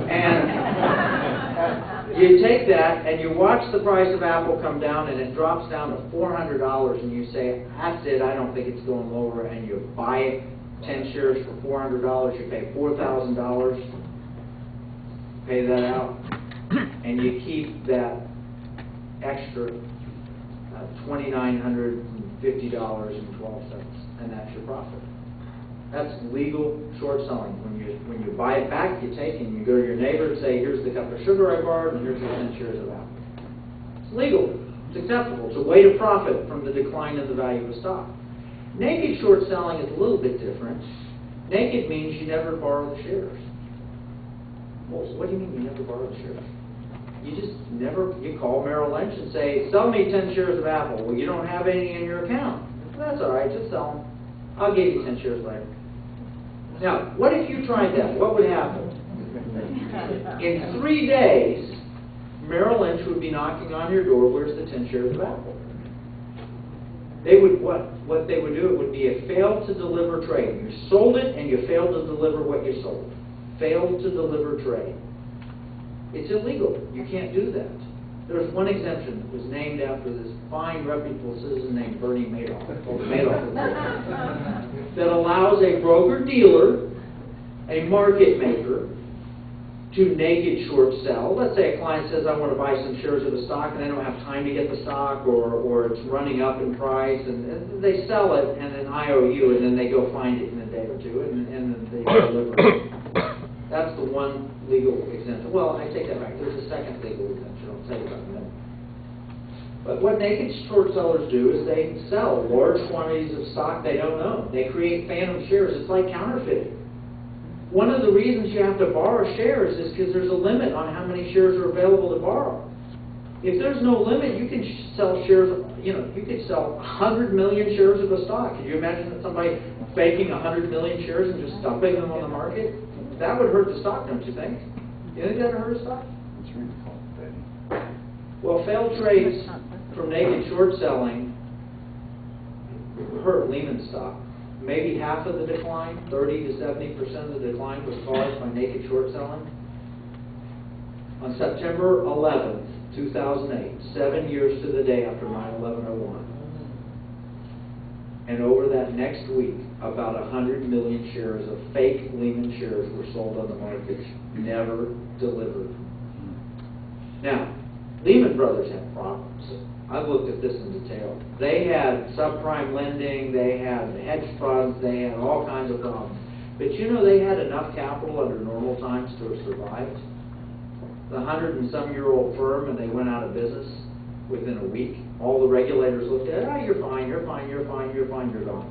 And you take that and you watch the price of Apple come down, and it drops down to $400, and you say, that's it, I don't think it's going lower, and you buy it, 10 shares for $400, you pay $4,000, pay that out, and you keep that extra $2,950.12, and that's your profit. That's legal short selling. When you buy it back, you take and you go to your neighbor and say, here's the cup of sugar I borrowed, and here's your 10 shares of Apple. It's legal. It's acceptable. It's a way to profit from the decline in the value of a stock. Naked short selling is a little bit different. Naked means you never borrow the shares. Well, so what do you mean you never borrow the shares? You just never, you call Merrill Lynch and say, sell me 10 shares of Apple. Well, you don't have any in your account. Well, that's all right, just sell them. I'll give you 10 shares later. Now, what if you tried that? What would happen? In 3 days, Merrill Lynch would be knocking on your door, where's the 10 shares of Apple? They would, what they would do, it would be a failed to deliver trade. You sold it and you failed to deliver what you sold. Failed to deliver trade. It's illegal. You can't do that. There's one exemption that was named after this fine, reputable citizen named Bernie Madoff, called the Madoff Report, that allows a broker-dealer, a market maker, to naked short sell. Let's say a client says, I want to buy some shares of the stock, and they don't have time to get the stock, or it's running up in price, and they sell it, and an IOU, and then they go find it in a day or two, and then they deliver it. That's the one legal exemption. Well, I take that back. There's a second legal exemption. I'll tell you about in a minute. But what naked short sellers do is they sell large quantities of stock they don't own. They create phantom shares. It's like counterfeiting. One of the reasons you have to borrow shares is because there's a limit on how many shares are available to borrow. If there's no limit, you can sell shares, you could sell 100 million shares of a stock. Could you imagine that somebody faking 100 million shares and just dumping them on the market? That would hurt the stock, don't you think? You think that would hurt the stock? Well, failed trades from naked short selling hurt Lehman stock. Maybe half of the decline, 30 to 70% of the decline was caused by naked short selling. On September 11th, 2008, 7 years to the day after 9/11/01, and over that next week, about 100 million shares of fake Lehman shares were sold on the market, never delivered. Now, Lehman Brothers had problems. I've looked at this in detail. They had subprime lending, they had hedge funds, they had all kinds of problems. But you know they had enough capital under normal times to have survived. The 100-and-some-year-old firm, and they went out of business within a week. All the regulators looked at it, you're fine, you're fine, you're fine, you're fine, you're gone.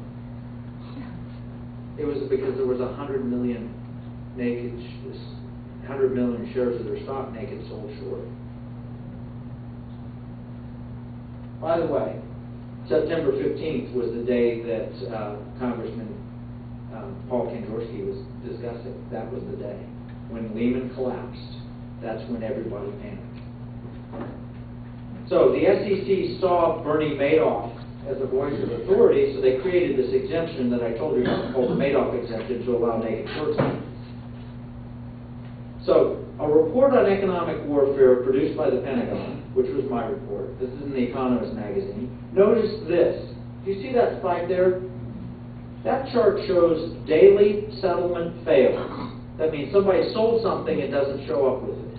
It was because there was 100 million shares of their stock naked sold short. By the way, September 15th was the day that Congressman Paul Kanjorski was discussing. That was the day. When Lehman collapsed, that's when everybody panicked. So the SEC saw Bernie Madoff as a voice of authority, so they created this exemption that I told you about called the Madoff exemption to allow naked short selling. So, a report on economic warfare produced by the Pentagon, which was my report, this is in The Economist magazine. Notice this. Do you see that spike there? That chart shows daily settlement fails. That means somebody sold something and doesn't show up with it.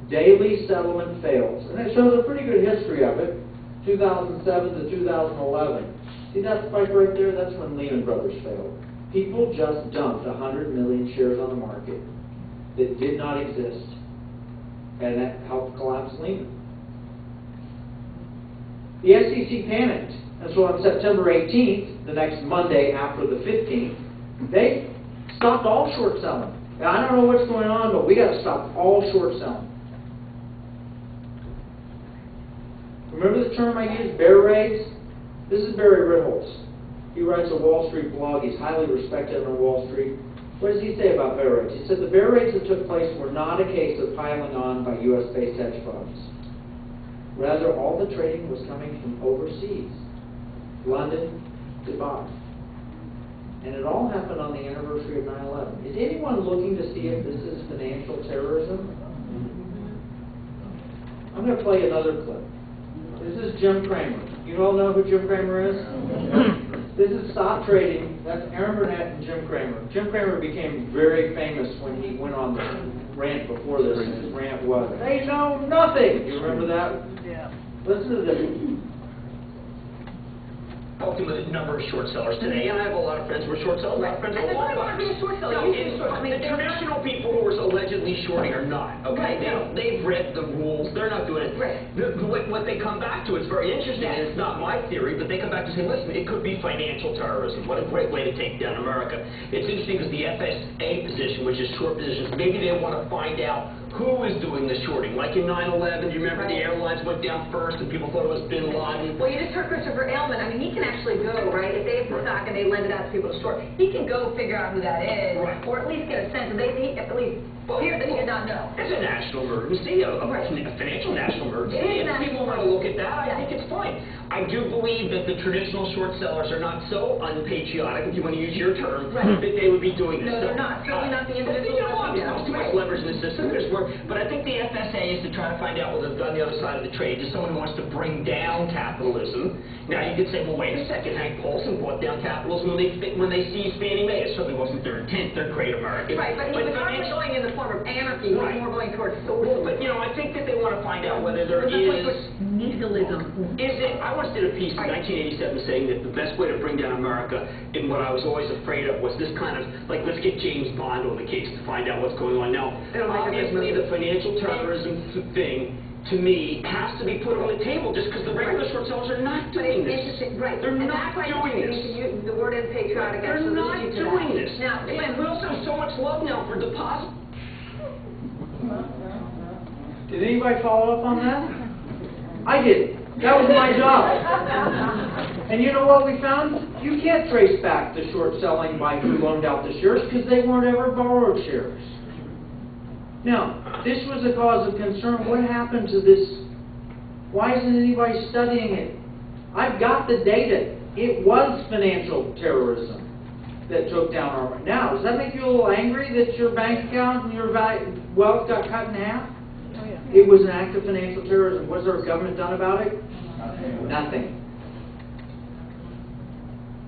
Daily settlement fails. And it shows a pretty good history of it, 2007 to 2011. See that spike right there? That's when Lehman Brothers failed. People just dumped 100 million shares on the market that did not exist, and that helped collapse Lehman. The SEC panicked, and so on September 18th, the next Monday after the 15th, they stopped all short selling. Now, I don't know what's going on, but we got to stop all short selling. Remember the term I used, bear raids? This is Barry Ritholtz. He writes a Wall Street blog. He's highly respected on Wall Street. What does he say about bear raids? He said the bear raids that took place were not a case of piling on by U.S.-based hedge funds. Rather, all the trading was coming from overseas, London, Dubai. And it all happened on the anniversary of 9/11. Is anyone looking to see if this is financial terrorism? I'm going to play another clip. This is Jim Cramer. You all know who Jim Cramer is? This is Stop Trading. That's Aaron Burnett and Jim Cramer. Jim Cramer became very famous when he went on the rant before this, and his rant was, "They know nothing." You remember that? Yeah. Listen to this. Talking with a number of short sellers today, and I have a lot of friends who are short sellers, a lot of friends who are long buyers. The traditional people who are allegedly shorting are not, okay? They've read the rules, they're not doing it. Right. What they come back to, it's very interesting, and it's not my theory, but they come back to say, listen, it could be financial terrorism. What a great way to take down America. It's interesting because the FSA position, which is short positions, maybe they want to find out who is doing the shorting. Like in 9/11, do you remember the airlines went down first and people thought it was Bin Laden? Well, you just heard Christopher Ailman. I mean, he can actually go, right? If they have the stock and they lend it out to people to short, he can go figure out who that is, Right. or at least get a sense. At least here that he did not know. It's a national emergency, a financial national emergency. If people want to look at that, I think it's fine. I do believe that the traditional short sellers are not so unpatriotic, if you want to use your term, Right. that they would be doing this. No, they're not. Certainly not the individuals. There's too much leverage in the system. There's more. But I think the FSA is to try to find out whether they've done the other side of the trade. Is someone who wants to bring down capitalism. Now you could say, well, wait a second. Hank Paulson brought down capitalism when they seized Fannie Mae. It certainly wasn't their intent. They're great Americans. Right, but he was already going in the a form of anarchy, Right. more going towards Well, socialism. but, I think that they want to find out whether there That's like is... nihilism. I once did a piece in 1987 saying that the best way to bring down America, and what I was always afraid of, was this kind of, like, let's get James Bond on the case to find out what's going on. Now, It'll make a good obviously, movie. the financial terrorism thing, to me, has to be put on the table just because the regular short sellers are not But doing it's this. interesting, right. They're And not that's why doing you this. need to use the word unpatriotic. They're not doing this. Now, And we also have so much love now for deposit. Did anybody follow up on that? I did. That was my job. And you know what we found? You can't trace back the short selling by who loaned out the shares because they weren't ever borrowed shares. Now, this was a cause of concern. What happened to this? Why isn't anybody studying it? I've got the data. It was financial terrorism that took down our money. Now, does that make you a little angry that your bank account and your wealth got cut in half? Oh, yeah. It was an act of financial terrorism. What's our government done about it? Nothing.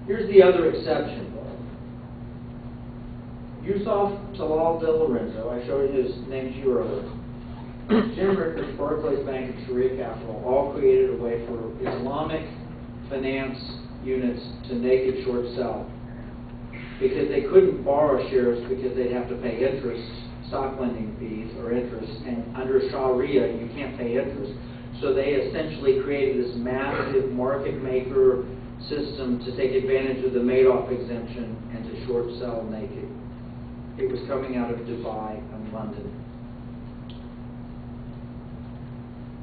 Here's the other exception. Yusuf Talal de Lorenzo, I showed you his name to you earlier. Jim Rickers, Barclays Bank, and Sharia Capital all created a way for Islamic finance units to naked short sell because they couldn't borrow shares because they'd have to pay interest, stock lending fees or interest, and under Sharia you can't pay interest. So they essentially created this massive market maker system to take advantage of the Madoff exemption and to short sell naked. It was coming out of Dubai and London.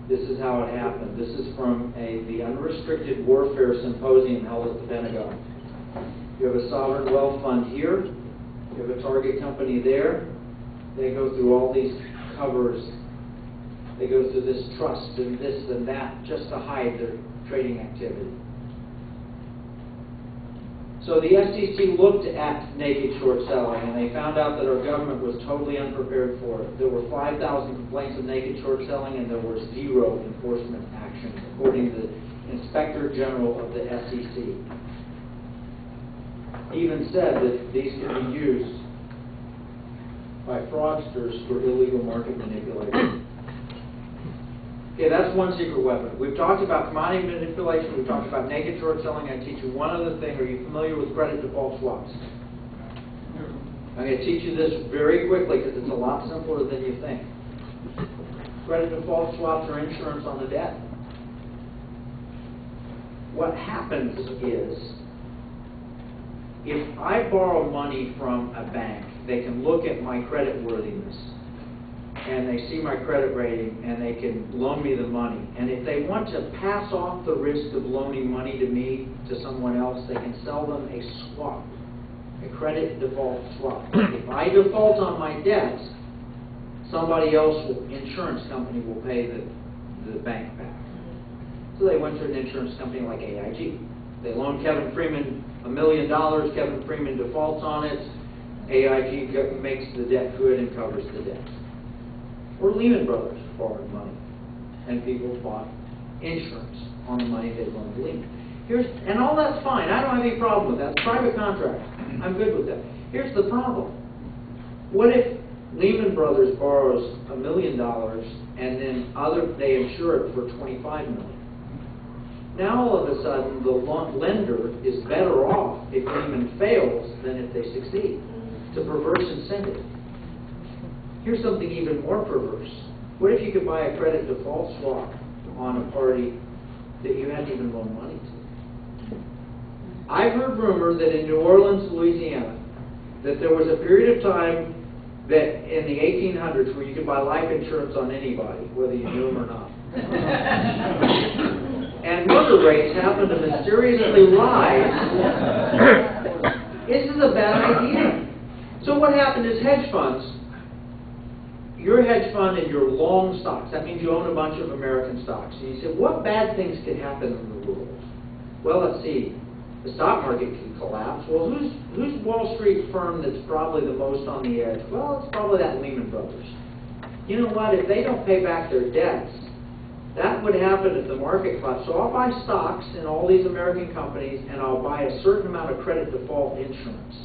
This is how it happened. This is from the Unrestricted Warfare Symposium held at the Pentagon. You have a sovereign wealth fund here. You have a target company there. They go through all these covers. They go through this trust and this and that just to hide their trading activity. So the SEC looked at naked short selling and they found out that our government was totally unprepared for it. There were 5,000 complaints of naked short selling and there were 0 enforcement actions, according to the Inspector General of the SEC. He even said that these can be used by fraudsters for illegal market manipulation. Okay, that's one secret weapon. We've talked about commodity manipulation. We've talked about naked short selling. I teach you one other thing. Are you familiar with credit default swaps? I'm going to teach you this very quickly because it's a lot simpler than you think. Credit default swaps are insurance on the debt. What happens is, if I borrow money from a bank, they can look at my credit worthiness and they see my credit rating and they can loan me the money. And if they want to pass off the risk of loaning money to me to someone else, they can sell them a swap, a credit default swap. If I default on my debts, somebody else, insurance company, will pay the bank back. So they went to an insurance company like AIG. They loaned Kevin Freeman $1 million. Kevin Freeman defaults on it. AIG makes the debt good and covers the debt. Or Lehman Brothers borrowed money, and people bought insurance on the money they loaned to Lehman. And all that's fine. I don't have any problem with that. It's private contract. I'm good with that. Here's the problem. What if Lehman Brothers borrows $1 million and then they insure it for $25 million? Now all of a sudden the lender is better off if Lehman fails than if they succeed. It's a perverse incentive. Here's something even more perverse. What if you could buy a credit default swap on a party that you hadn't even loaned money to? I've heard rumor that in New Orleans, Louisiana, that there was a period of time that in the 1800s where you could buy life insurance on anybody, whether you knew them or not. And murder rates happened to mysteriously rise. This is a bad idea. So what happened is hedge funds, your hedge fund and your long stocks, that means you own a bunch of American stocks. And you say, what bad things could happen in the world? Well, let's see. The stock market can collapse. Well, who's Wall Street firm that's probably the most on the edge? Well, it's probably that Lehman Brothers. You know what? If they don't pay back their debts, that would happen if the market collapsed. So I'll buy stocks in all these American companies and I'll buy a certain amount of credit default insurance.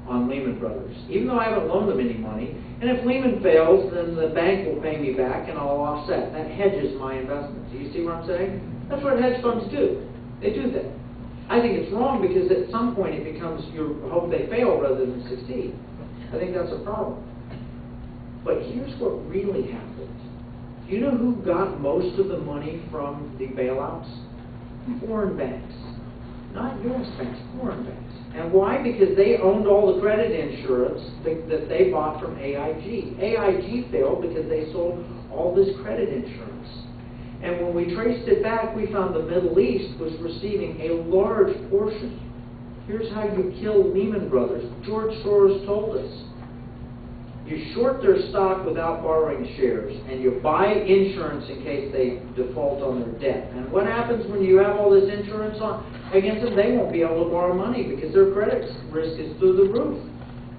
on Lehman Brothers, even though I haven't loaned them any money. And if Lehman fails, then the bank will pay me back and I'll offset. That hedges my investments. Do you see what I'm saying? That's what hedge funds do. They do that. I think it's wrong because at some point it becomes you hope they fail rather than succeed. I think that's a problem. But here's what really happened. Do you know who got most of the money from the bailouts? Foreign banks. Not U.S. banks, foreign banks. And why? Because they owned all the credit insurance that they bought from AIG. AIG failed because they sold all this credit insurance. And when we traced it back, we found the Middle East was receiving a large portion. Here's how you kill Lehman Brothers. George Soros told us. You short their stock without borrowing shares, and you buy insurance in case they default on their debt. And what happens when you have all this insurance against them? They won't be able to borrow money because their credit risk is through the roof.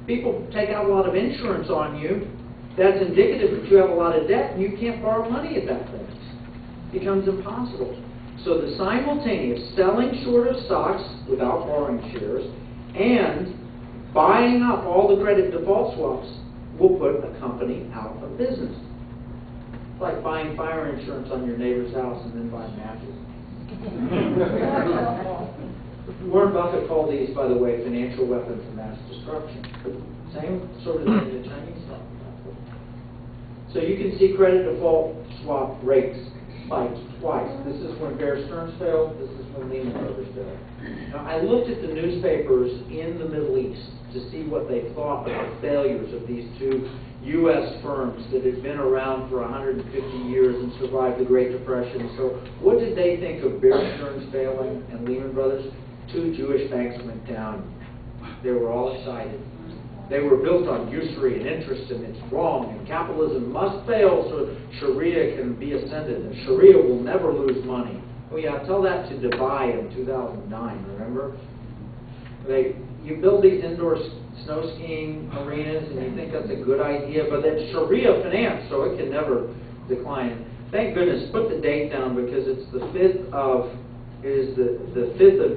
People take out a lot of insurance on you. That's indicative that you have a lot of debt, and you can't borrow money at that point. It becomes impossible. So the simultaneous selling short of stocks without borrowing shares and buying up all the credit default swaps will put a company out of business. It's like buying fire insurance on your neighbor's house and then buying matches. Warren Buffett called these, by the way, financial weapons of mass destruction. Same sort of thing the Chinese talk about. So you can see credit default swap rates spiked twice. This is when Bear Stearns failed. This is when Lehman Brothers failed. Now, I looked at the newspapers in the Middle East to see what they thought about the failures of these two U.S. firms that had been around for 150 years and survived the Great Depression. So what did they think of Bear Stearns failing and Lehman Brothers? Two Jewish banks went down. They were all excited. They were built on usury and interest, and it's wrong, and capitalism must fail so Sharia can be ascended, and Sharia will never lose money. Oh yeah, tell that to Dubai in 2009, remember? You build these indoor snow skiing arenas and you think that's a good idea, but it's Sharia finance, so it can never decline. Thank goodness, put the date down because it's the 5th of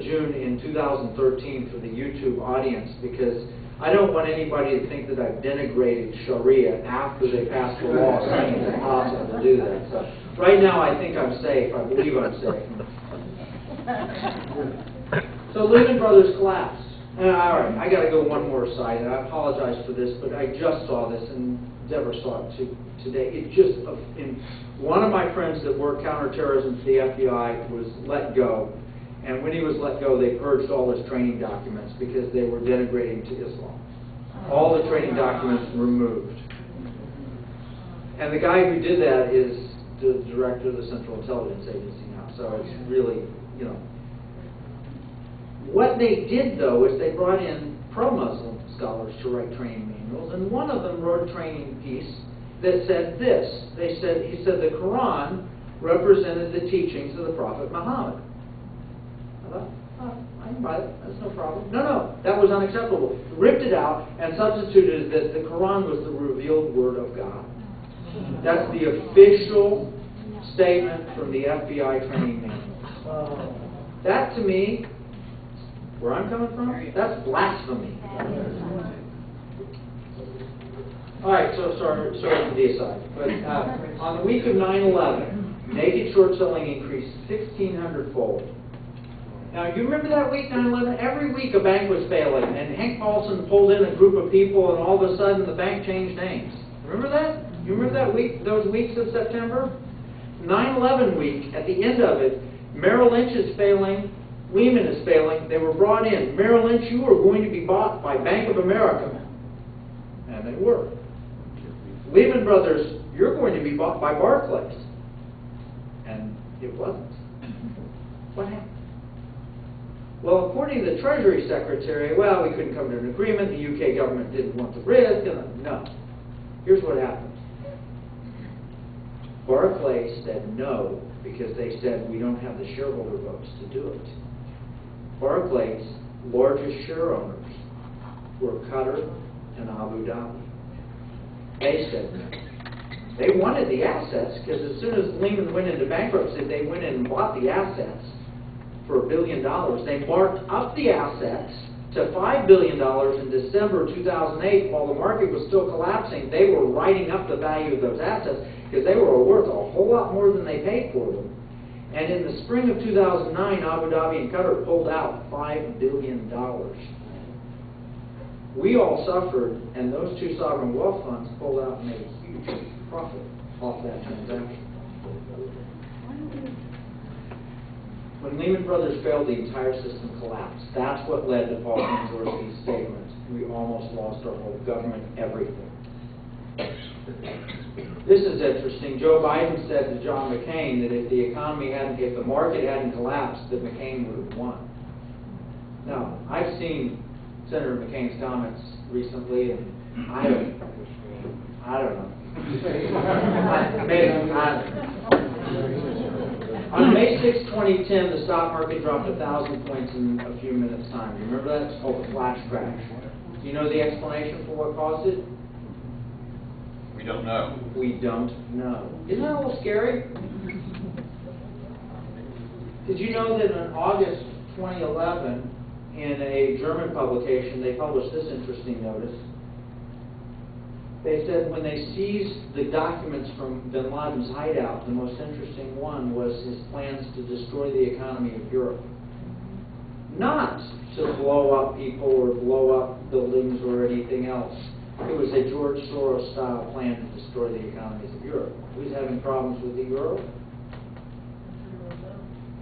June in 2013 for the YouTube audience, because I don't want anybody to think that I've denigrated Sharia after they passed the law saying it's impossible to do that. So right now I think I'm safe. I believe I'm safe. So Lehman Brothers collapsed. All right, I got to go one more side, and I apologize for this, but I just saw this, and Deborah saw it too today. It just, one of my friends that worked counterterrorism for the FBI was let go, and when he was let go, they purged all his training documents because they were denigrating to Islam. All the training documents removed. And the guy who did that is the director of the Central Intelligence Agency now, so it's really, you know. What they did, though, is they brought in pro-Muslim scholars to write training manuals, and one of them wrote a training piece that said this. He said the Quran represented the teachings of the Prophet Muhammad. I thought, oh, I can buy that. That's no problem. No, that was unacceptable. Ripped it out and substituted that the Quran was the revealed word of God. That's the official statement from the FBI training manual. That, to me, where I'm coming from, that's blasphemy. All right, so sorry to be aside, but on the week of 9/11, naked short selling increased 1,600-fold. Now, you remember that week, 9/11? Every week a bank was failing, and Hank Paulson pulled in a group of people, and all of a sudden the bank changed names. Remember that? You remember that week, those weeks of September? 9/11 week, at the end of it, Merrill Lynch is failing, Lehman is failing. They were brought in. Merrill Lynch, you are going to be bought by Bank of America. And they were. Lehman Brothers, you're going to be bought by Barclays. And it wasn't. What happened? Well, according to the Treasury Secretary, well, we couldn't come to an agreement. The UK government didn't want the risk. No. Here's what happened. Barclays said no because they said we don't have the shareholder votes to do it. Barclays' largest share owners were Qatar and Abu Dhabi. They said no. They wanted the assets because as soon as Lehman went into bankruptcy, they went in and bought the assets for $1 billion. They marked up the assets to $5 billion in December 2008, while the market was still collapsing. They were writing up the value of those assets because they were worth a whole lot more than they paid for them. And in the spring of 2009, Abu Dhabi and Qatar pulled out $5 billion. We all suffered, and those two sovereign wealth funds pulled out and made a huge profit off that transaction. When Lehman Brothers failed, the entire system collapsed. That's what led to Paul Manzorski's statement. We almost lost our whole government, everything. This is interesting. Joe Biden said to John McCain that if the market hadn't collapsed, that McCain would have won. Now, I've seen Senator McCain's comments recently, and I don't know. On May 6, 2010, the stock market dropped 1,000 points in a few minutes' time. You remember that? It's called a flash crash. Do you know the explanation for what caused it? We don't know. We don't know. Isn't that a little scary? Did you know that in August 2011, in a German publication, they published this interesting notice? They said when they seized the documents from bin Laden's hideout, the most interesting one was his plans to destroy the economy of Europe. Not to blow up people or blow up buildings or anything else. It was a George Soros-style plan to destroy the economies of Europe. Who's having problems with the euro?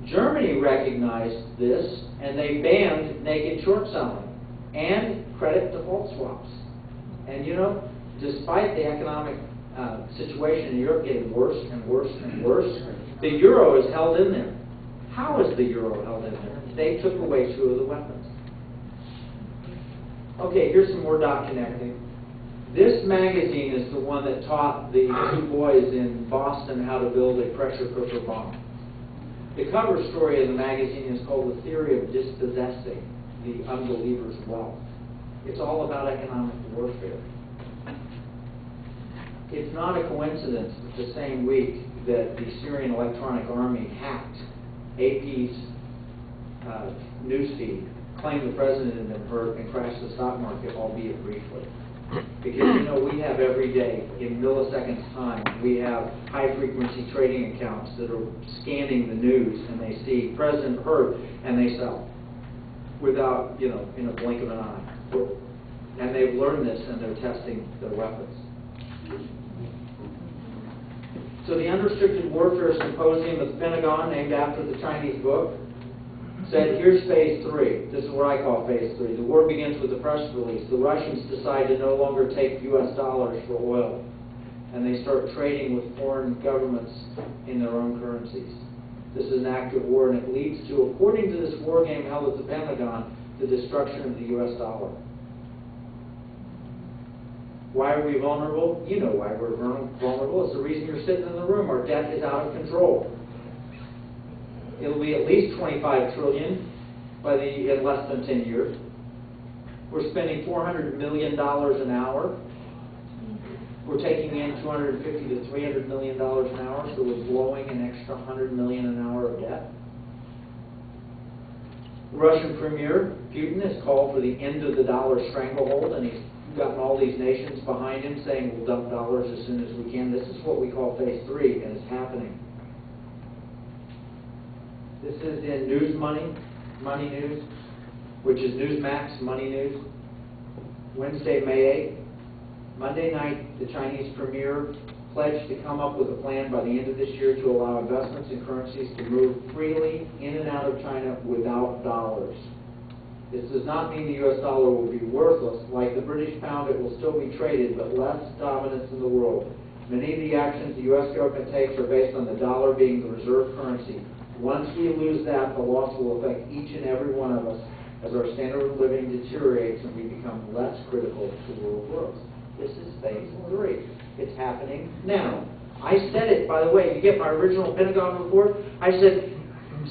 Germany recognized this, and they banned naked short selling and credit default swaps. And you know, despite the economic situation in Europe getting worse and worse and worse, the euro is held in there. How is the euro held in there? They took away 2 of the weapons. Okay, here's some more dot connecting. This magazine is the one that taught the 2 boys in Boston how to build a pressure cooker bomb. The cover story of the magazine is called The Theory of Dispossessing the Unbeliever's Wealth. It's all about economic warfare. It's not a coincidence that the same week that the Syrian Electronic Army hacked AP's newsfeed, claimed the president had been hurt, and crashed the stock market, albeit briefly. Because you know, we have every day, in milliseconds time, we have high-frequency trading accounts that are scanning the news, and they see president hurt, and they sell without, you know, in a blink of an eye. And they've learned this, and they're testing their weapons. So the Unrestricted Warfare Symposium at the Pentagon, named after the Chinese book, said, here's phase 3. This is what I call phase 3. The war begins with a press release. The Russians decide to no longer take U.S. dollars for oil, and they start trading with foreign governments in their own currencies. This is an act of war, and it leads to, according to this war game held at the Pentagon, the destruction of the U.S. dollar. Why are we vulnerable? You know why we're vulnerable. It's the reason you're sitting in the room. Our debt is out of control. It'll be at least $25 trillion in less than 10 years. We're spending $400 million an hour. We're taking in $250 to $300 million an hour, so we're blowing an extra $100 million an hour of debt. The Russian Premier, Putin, has called for the end of the dollar stranglehold, and he's gotten all these nations behind him saying we'll dump dollars as soon as we can. This is what we call phase 3, and it's happening. This is in News Money News, which is Newsmax Money News. Wednesday, May 8th. Monday night, the Chinese premier pledged to come up with a plan by the end of this year to allow investments in currencies to move freely in and out of China without dollars. This does not mean the U.S. dollar will be worthless. Like the British pound, it will still be traded, but less dominance in the world. Many of the actions the U.S. government takes are based on the dollar being the reserve currency. Once we lose that, the loss will affect each and every one of us as our standard of living deteriorates and we become less critical to world growth. This is phase 3. It's happening now. I said it, by the way, you get my original Pentagon report. I said,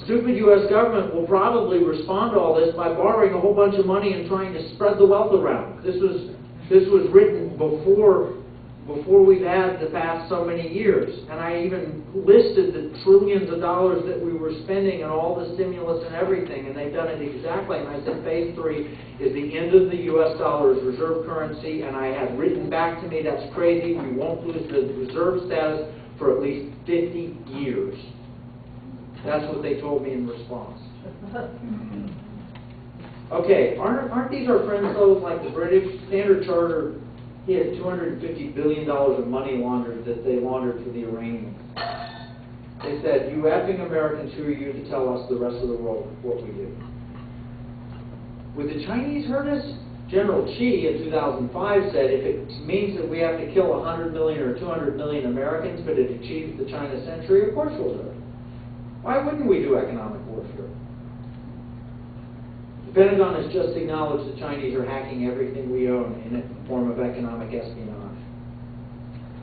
stupid U.S. government will probably respond to all this by borrowing a whole bunch of money and trying to spread the wealth around. This was written before before we've had the past so many years. And I even listed the trillions of dollars that we were spending and all the stimulus and everything, and they've done it exactly. And I said phase 3 is the end of the U.S. dollar as reserve currency, and I had written back to me, that's crazy, we won't lose the reserve status for at least 50 years. That's what they told me in response. Okay, aren't these our friends though, like the British? Standard Chartered, he had $250 billion of money laundered that they laundered for the Iranians. They said, you effing Americans, who are you to tell us, the rest of the world, what we do? Would the Chinese hurt us? General Xi in 2005 said, if it means that we have to kill 100 million or 200 million Americans, but it achieves the China century, of course we'll do it. Why wouldn't we do economic warfare? The Pentagon has just acknowledged the Chinese are hacking everything we own in a form of economic espionage.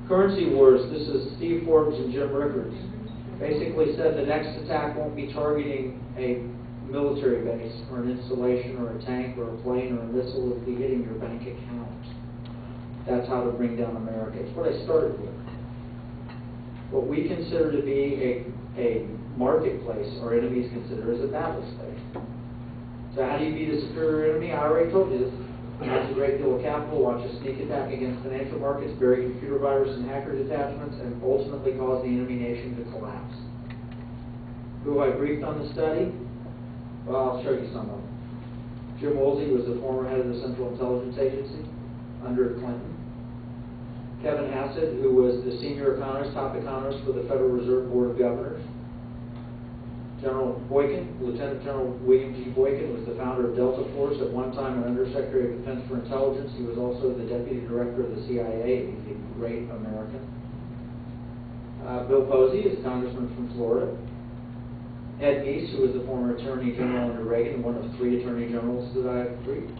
Currency wars, this is Steve Forbes and Jim Rickards, basically said the next attack won't be targeting a military base or an installation or a tank or a plane or a missile, it'll be hitting your bank account. That's how to bring down America. It's what I started with. What we consider to be a marketplace, our enemies consider as a battle space. So how do you beat a superior enemy? I already told you this. Launch a great deal of capital, launch a sneak attack against financial markets, bury computer virus and hacker detachments, and ultimately cause the enemy nation to collapse. Who have I briefed on the study? Well, I'll show you some of them. Jim Woolsey was the former head of the Central Intelligence Agency under Clinton. Kevin Hassett, who was the senior economist, top economist for the Federal Reserve Board of Governors. General Boykin, Lieutenant General William G. Boykin, was the founder of Delta Force, at one time an Undersecretary of Defense for Intelligence. He was also the Deputy Director of the CIA. He's a great American. Bill Posey is a congressman from Florida. Ed Meese, who was the former Attorney General under Reagan, one of 3 Attorney Generals that I've briefed.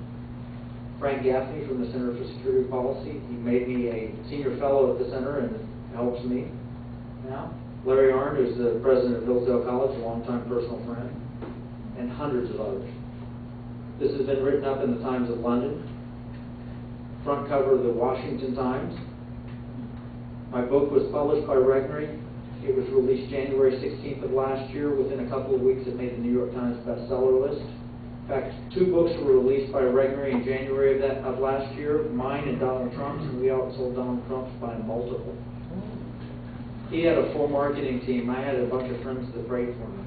Frank Gaffney from the Center for Security Policy. He made me a senior fellow at the center and helps me now. Larry Arndt, who's the president of Hillsdale College, a longtime personal friend, and hundreds of others. This has been written up in the Times of London, front cover of the Washington Times. My book was published by Regnery. It was released January 16th of last year. Within a couple of weeks, it made the New York Times bestseller list. In fact, 2 books were released by Regnery in January of last year, mine and Donald Trump's, and we outsold Donald Trump's by a multiple. He had a full marketing team. I had a bunch of friends that prayed for me.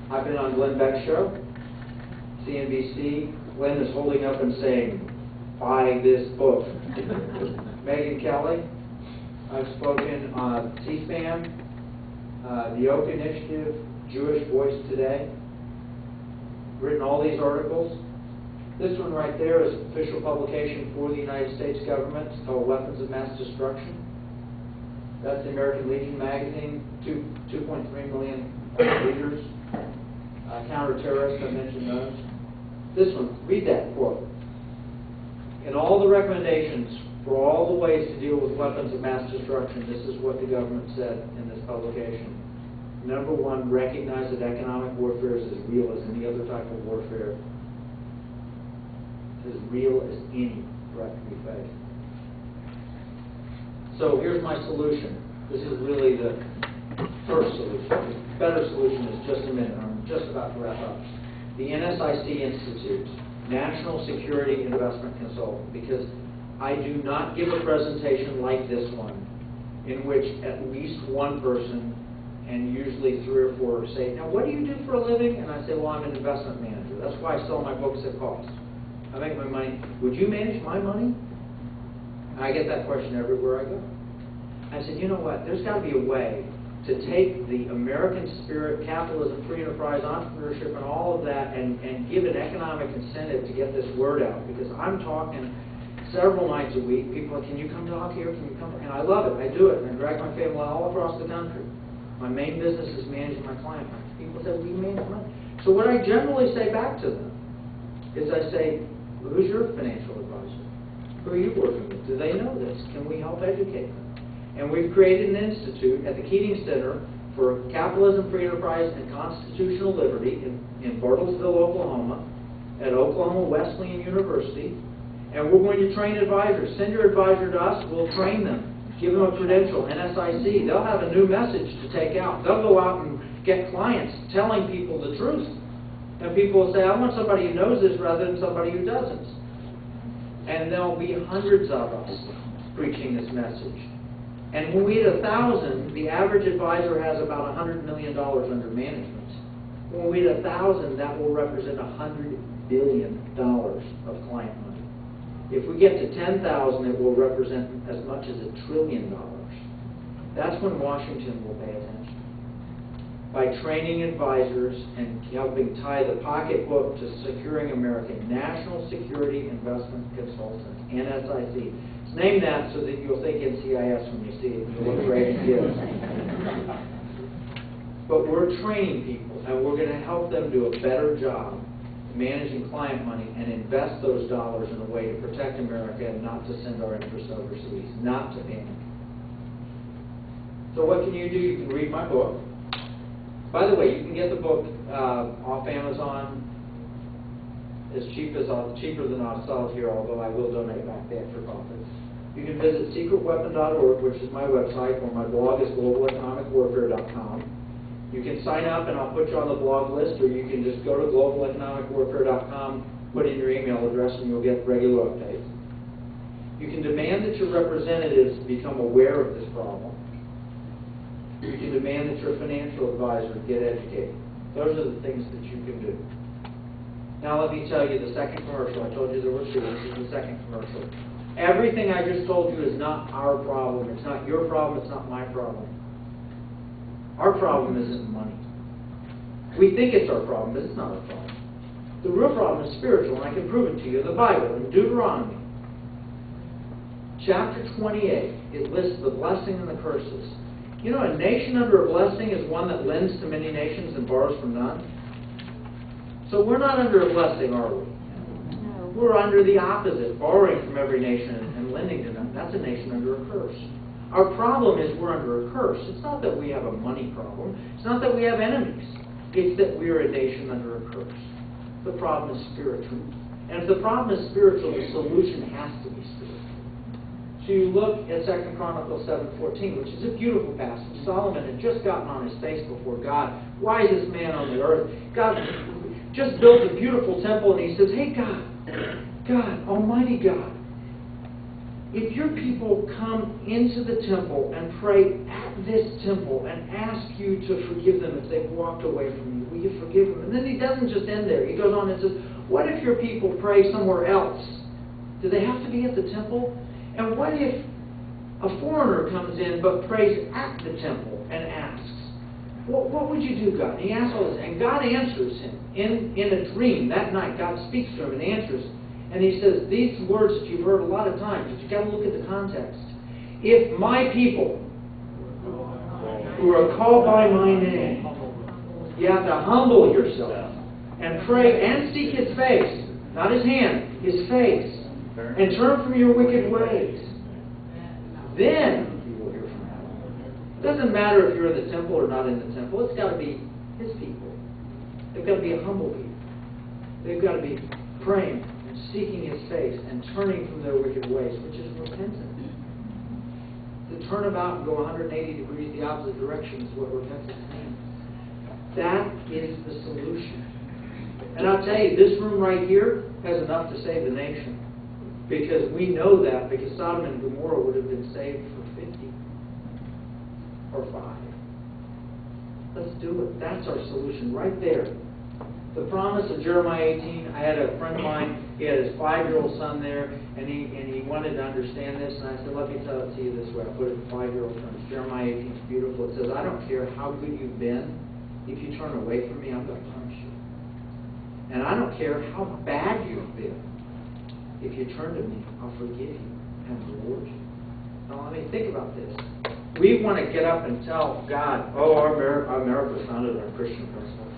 I've been on Glenn Beck's show, CNBC. Glenn is holding up and saying, buy this book. Megyn Kelly, I've spoken on C-SPAN, the Oak Initiative, Jewish Voice Today, written all these articles. This one right there is an official publication for the United States government. It's called Weapons of Mass Destruction. That's the American Legion magazine, 2.3 million readers. Counter-terrorists, I mentioned those. This one, read that quote. In all the recommendations for all the ways to deal with weapons of mass destruction, this is what the government said in this publication. Number 1, recognize that economic warfare is as real as any other type of warfare. As real as any threat we face. So here's my solution. This is really the first solution. The better solution is just a minute. I'm just about to wrap up. The NSIC Institute, National Security Investment Consultant, because I do not give a presentation like this one in which at least one person and usually 3 or 4 say, now what do you do for a living? And I say, well, I'm an investment manager. That's why I sell my books at cost. I make my money. Would you manage my money? And I get that question everywhere I go. I said, you know what? There's got to be a way to take the American spirit, capitalism, free enterprise, entrepreneurship, and all of that, and give an economic incentive to get this word out. Because I'm talking several nights a week. People are, can you come talk here? Can you come? And I love it. I do it. And I drag my family all across the country. My main business is managing my client. People say, well, you manage money. So what I generally say back to them is I say, who's your financial advisor? Who are you working with? Do they know this? Can we help educate them? And we've created an institute at the Keating Center for Capitalism, Free Enterprise, and Constitutional Liberty in Bartlesville, Oklahoma. at Oklahoma Wesleyan University, and we're going to train advisors. Send your advisor to us, we'll train them. Give them a credential, NSIC. They'll have a new message to take out. They'll go out and get clients telling people the truth. And people will say, I want somebody who knows this rather than somebody who doesn't. And there'll be hundreds of us preaching this message. And when we hit 1,000, the average advisor has about $100 million under management. When we hit 1,000, that will represent $100 billion of client money. If we get to 10,000, it will represent as much as $1 trillion. That's when Washington will pay attention. By training advisors and helping tie the pocketbook to Securing America, National Security Investment Consultants, NSIC. It's named that so that you'll think NCIS when you see it. You'll look great it is. But we're training people, and we're going to help them do a better job managing client money and invest those dollars in a way to protect America and not to send our interests overseas, not to panic. So what can you do? You can read my book. By the way, you can get the book off Amazon as cheaper than I'll sell it here, although I will donate back the extra profits. You can visit secretweapon.org, which is my website, or my blog is globaleconomicwarfare.com. You can sign up and I'll put you on the blog list, or you can just go to globaleconomicwarfare.com, put in your email address, and you'll get regular updates. You can demand that your representatives become aware of this problem. You can demand that your financial advisor get educated. Those are the things that you can do. Now let me tell you the second commercial. I told you there were two. This is the second commercial. Everything I just told you is not our problem. It's not your problem. It's not my problem. Our problem isn't money. We think it's our problem, but it's not our problem. The real problem is spiritual, and I can prove it to you in the Bible, in Deuteronomy. Chapter 28, it lists the blessing and the curses. You know, a nation under a blessing is one that lends to many nations and borrows from none. So we're not under a blessing, are we? No. We're under the opposite, borrowing from every nation and lending to none. That's a nation under a curse. Our problem is we're under a curse. It's not that we have a money problem. It's not that we have enemies. It's that we're a nation under a curse. The problem is spiritual. And if the problem is spiritual, the solution has to be spiritual. So you look at 2 Chronicles 7:14, which is a beautiful passage. Solomon had just gotten on his face before God. Wisest man on the earth. God just built a beautiful temple, and he says, hey, God, Almighty God, if your people come into the temple and pray at this temple and ask you to forgive them if they've walked away from you, will you forgive them? And then he doesn't just end there. He goes on and says, what if your people pray somewhere else? Do they have to be at the temple? And what if a foreigner comes in but prays at the temple and asks, what would you do, God? And he asks all this, and God answers him in a dream that night. God speaks to him and answers him. And he says these words that you've heard a lot of times, but you've got to look at the context. If my people who are called by my name, you have to humble yourself and pray and seek his face, not his hand, his face, and turn from your wicked ways. Then you will hear from heaven. It doesn't matter if you're in the temple or not in the temple. It's got to be his people. They've got to be a humble people. They've got to be praying, seeking his face, and turning from their wicked ways, which is repentance. To turn about and go 180 degrees the opposite direction is what repentance means. That is the solution. And I'll tell you, this room right here has enough to save the nation. Because we know that, because Sodom and Gomorrah would have been saved for 50 or 5. Let's do it. That's our solution right there. The promise of Jeremiah 18, I had a friend of mine, he had his 5-year-old son there, and he wanted to understand this, and I said, let me tell it to you this way. I put it in 5-year-old terms. Jeremiah 18 is beautiful. It says, I don't care how good you've been. If you turn away from me, I'm going to punish you. And I don't care how bad you've been. If you turn to me, I'll forgive you and reward you. Now, let me think about this. We want to get up and tell God, oh, our America was founded on Christian principles.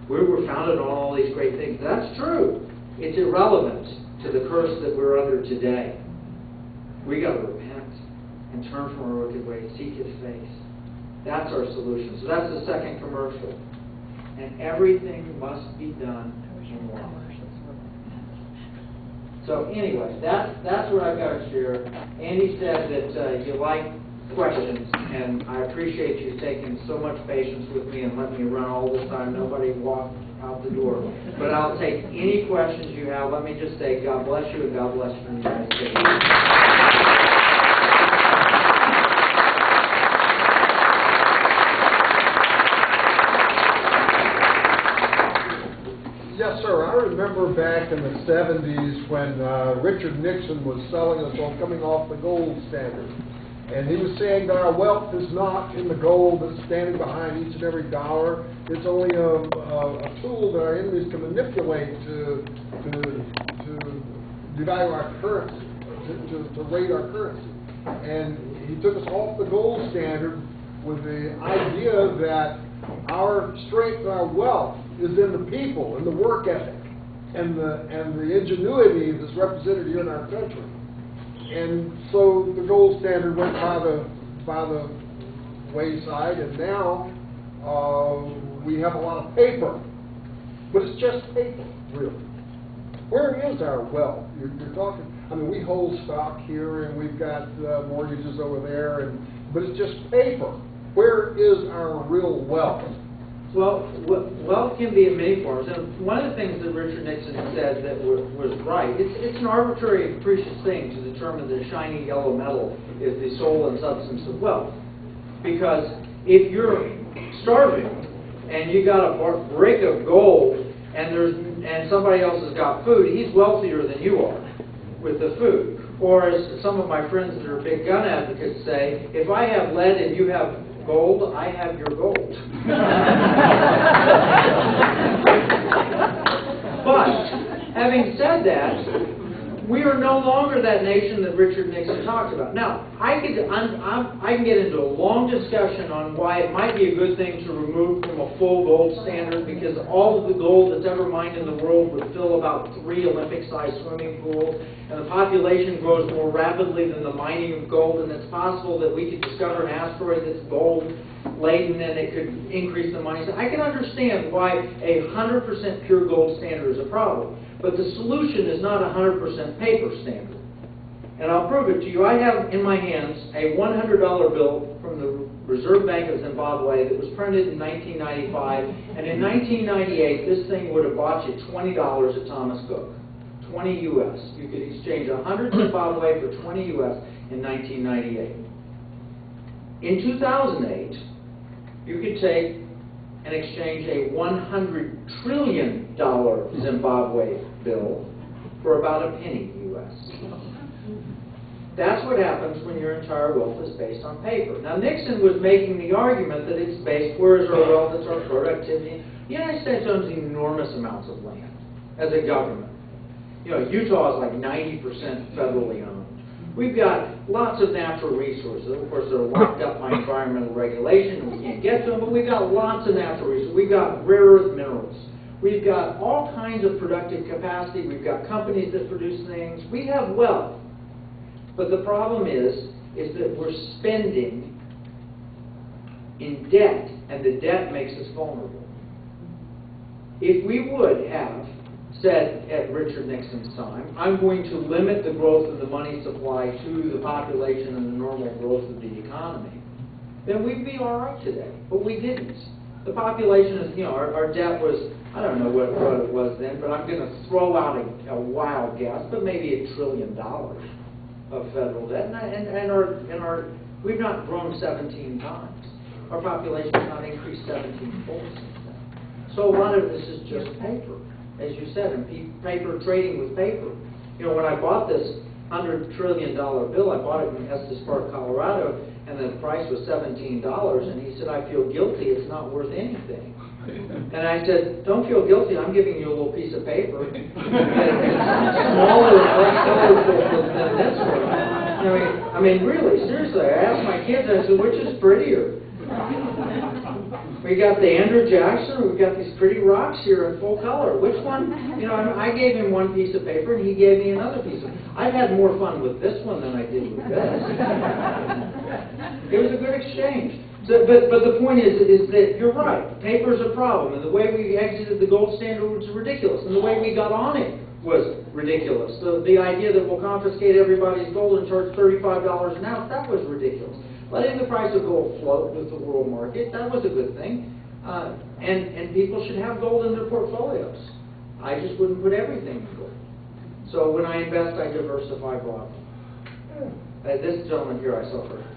We were founded on all these great things. That's true. It's irrelevant to the curse that we're under today. We got to repent and turn from our wicked ways, seek his face. That's our solution. So that's the second commercial. And everything must be done in love. So anyway, that's what I've got to share. Andy said that you like questions, and I appreciate you taking so much patience with me and letting me run all this time. Nobody walked out the door. But I'll take any questions you have. Let me just say God bless you and God bless you in the United States. Yes, sir. I remember back in the 70s when Richard Nixon was selling us on coming off the gold standard. And he was saying that our wealth is not in the gold that's standing behind each and every dollar. It's only a tool that our enemies can manipulate to devalue our currency, to rate our currency. And he took us off the gold standard with the idea that our strength and our wealth is in the people, in the work ethic, and the ingenuity that's represented here in our country. And so the gold standard went by the wayside, and now we have a lot of paper, but it's just paper, really. Where is our wealth? You're talking. I mean, we hold stock here, and we've got mortgages over there, but it's just paper. Where is our real wealth? Well, wealth can be in many forms, and one of the things that Richard Nixon said that was right, it's an arbitrary and capricious thing to determine that a shiny yellow metal is the soul and substance of wealth. Because if you're starving and you got a brick of gold and somebody else has got food, he's wealthier than you are with the food. Or as some of my friends that are big gun advocates say, if I have lead and you have gold, I have your gold. But, having said that, we are no longer that nation that Richard Nixon talked about. Now, I can get into a long discussion on why it might be a good thing to remove from a full gold standard, because all of the gold that's ever mined in the world would fill about 3 Olympic-sized swimming pools, and the population grows more rapidly than the mining of gold, and it's possible that we could discover an asteroid that's gold-laden and it could increase the money. So I can understand why a 100% pure gold standard is a problem. But the solution is not a 100% paper standard. And I'll prove it to you. I have in my hands a $100 bill from the Reserve Bank of Zimbabwe that was printed in 1995. And in 1998, this thing would have bought you $20 at Thomas Cook. 20 U.S. You could exchange 100 Zimbabwe for 20 U.S. in 1998. In 2008, you could take and exchange a $100 trillion Zimbabwe bill for about a penny U.S. That's what happens when your entire wealth is based on paper. Now, Nixon was making the argument that it's based, where is our wealth, it's our productivity. The United States owns enormous amounts of land as a government. You know, Utah is like 90% federally owned. We've got lots of natural resources. Of course, they're locked up by environmental regulation, and we can't get to them, but we've got lots of natural resources. We've got rare earth minerals. We've got all kinds of productive capacity. We've got companies that produce things. We have wealth. But the problem is that we're spending in debt, and the debt makes us vulnerable. If we would have said at Richard Nixon's time, I'm going to limit the growth of the money supply to the population and the normal growth of the economy, then we'd be all right today. But we didn't. The population is, you know, our debt was, I don't know what it was then, but I'm going to throw out a wild guess, but maybe $1 trillion of federal debt. We've not grown 17 times. Our population has not increased 17-fold since then. So a lot of this is just paper. As you said, and paper, trading with paper. You know, when I bought this $100 trillion bill, I bought it in Estes Park, Colorado, and the price was $17, and he said, I feel guilty, it's not worth anything. And I said, don't feel guilty, I'm giving you a little piece of paper. It's smaller and less colorful than this one. I mean, really, seriously, I asked my kids, I said, which is prettier? We got the Andrew Jackson, we've got these pretty rocks here in full color. Which one? You know, I gave him one piece of paper and he gave me another piece of paper. I've had more fun with this one than I did with this. It was a good exchange. So, but the point is that you're right. Paper is a problem, and the way we exited the gold standard was ridiculous, and the way we got on it was ridiculous. The idea that we'll confiscate everybody's gold and charge $35 an ounce, that was ridiculous. Letting the price of gold float with the world market, that was a good thing. And people should have gold in their portfolios. I just wouldn't put everything in gold. So when I invest, I diversify broadly. This gentleman here, I saw first.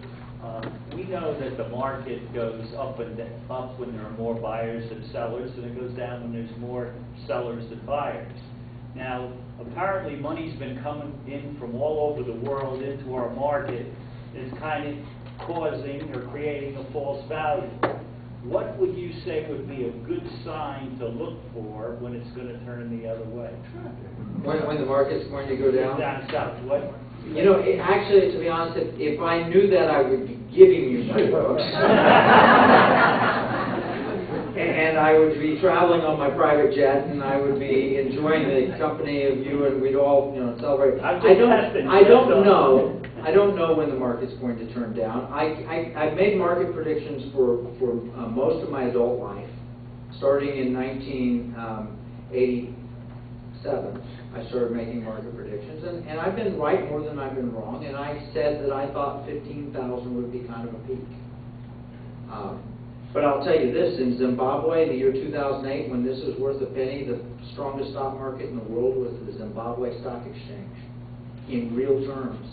We know that the market goes up and up when there are more buyers than sellers, and it goes down when there's more sellers than buyers. Now, apparently money's been coming in from all over the world into our market. It's kind of causing or creating a false value. What would you say would be a good sign to look for when it's going to turn the other way? When the market's going to go down? Down south. What? You know, actually, to be honest, if I knew that, I would be giving you my books. And I would be traveling on my private jet, and I would be enjoying the company of you, and we'd all, you know, celebrate. I don't know when the market's going to turn down. I've made market predictions for most of my adult life, starting in 1987. I started making market predictions, and I've been right more than I've been wrong, and I said that I thought 15,000 would be kind of a peak. But I'll tell you this, in Zimbabwe, in the year 2008, when this was worth a penny, the strongest stock market in the world was the Zimbabwe Stock Exchange, in real terms.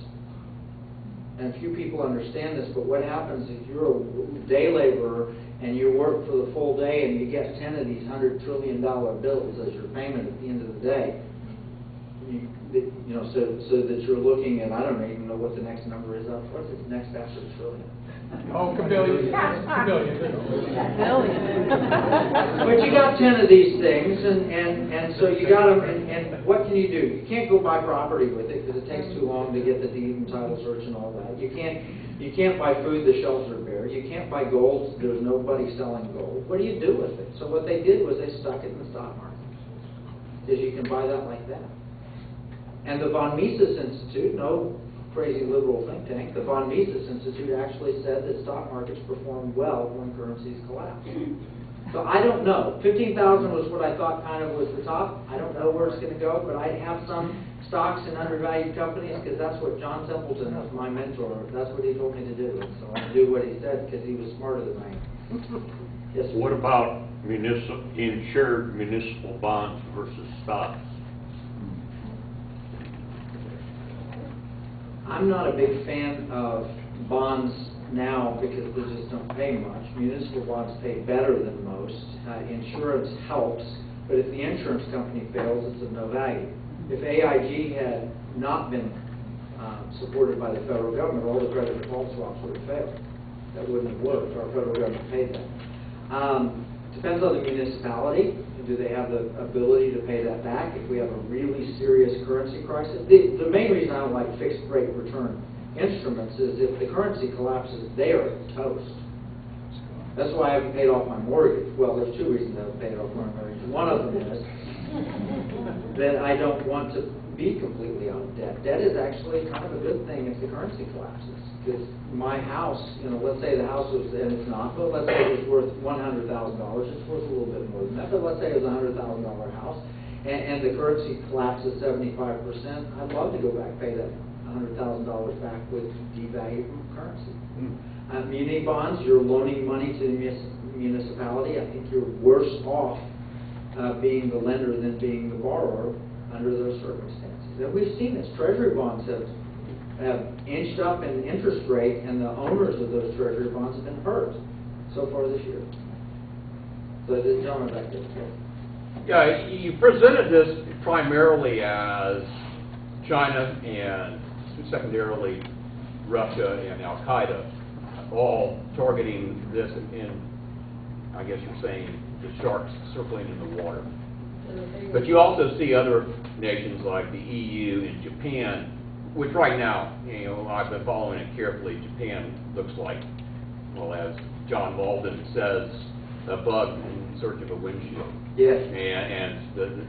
And few people understand this, but what happens if you're a day laborer and you work for the full day and you get 10 of these $100 trillion bills as your payment at the end of the day? You know, so that you're looking at, I don't even know what the next number is up. What's the next after a trillion? Oh, billion. Billion. But you got 10 of these things, and so you got them, and what can you do? You can't go buy property with it because it takes too long to get the deed and title search and all that. You can't buy food, the shelves are bare. You can't buy gold, there's nobody selling gold. What do you do with it? So what they did was they stuck it in the stock market, because you can buy that like that. And the von Mises Institute, no crazy liberal think tank, the von Mises Institute actually said that stock markets perform well when currencies collapse. So I don't know. 15,000 was what I thought kind of was the top. I don't know where it's going to go, but I have some stocks in undervalued companies because that's what John Templeton was my mentor. That's what he told me to do. And so I do what he said because he was smarter than I am. Yes, what about insured municipal bonds versus stocks? I'm not a big fan of bonds now because they just don't pay much. Municipal bonds pay better than most. Insurance helps, but if the insurance company fails, it's of no value. If AIG had not been supported by the federal government, all the credit default swaps would have failed. That wouldn't have worked. Our federal government paid that. Depends on the municipality. Do they have the ability to pay that back if we have a really serious currency crisis? The main reason I don't like fixed rate return instruments is if the currency collapses, they are toast. That's why I haven't paid off my mortgage. Well, there's two reasons I haven't paid off my mortgage. One of them is that I don't want to be completely out of debt. Debt is actually kind of a good thing if the currency collapses. Because my house, you know, let's say the house was, and it's not, but let's say it was worth $100,000. It's worth a little bit more than that, but let's say it was a $100,000 house, and the currency collapses 75%. I'd love to go back and pay that $100,000 back with devalued currency. Muni bonds, you're loaning money to the municipality. I think you're worse off being the lender than being the borrower under those circumstances. And we've seen this. Treasury bonds have inched up in interest rate, and the owners of those treasury bonds have been hurt so far this year. So the gentleman back there. Yeah, you presented this primarily as China and secondarily Russia and Al-Qaeda all targeting this in, I guess you're saying, the sharks circling in the water. But you also see other nations like the EU and Japan, which right now, you know, I've been following it carefully. Japan looks like, well, as John Walden says, a bug in search of a windshield. Yes. And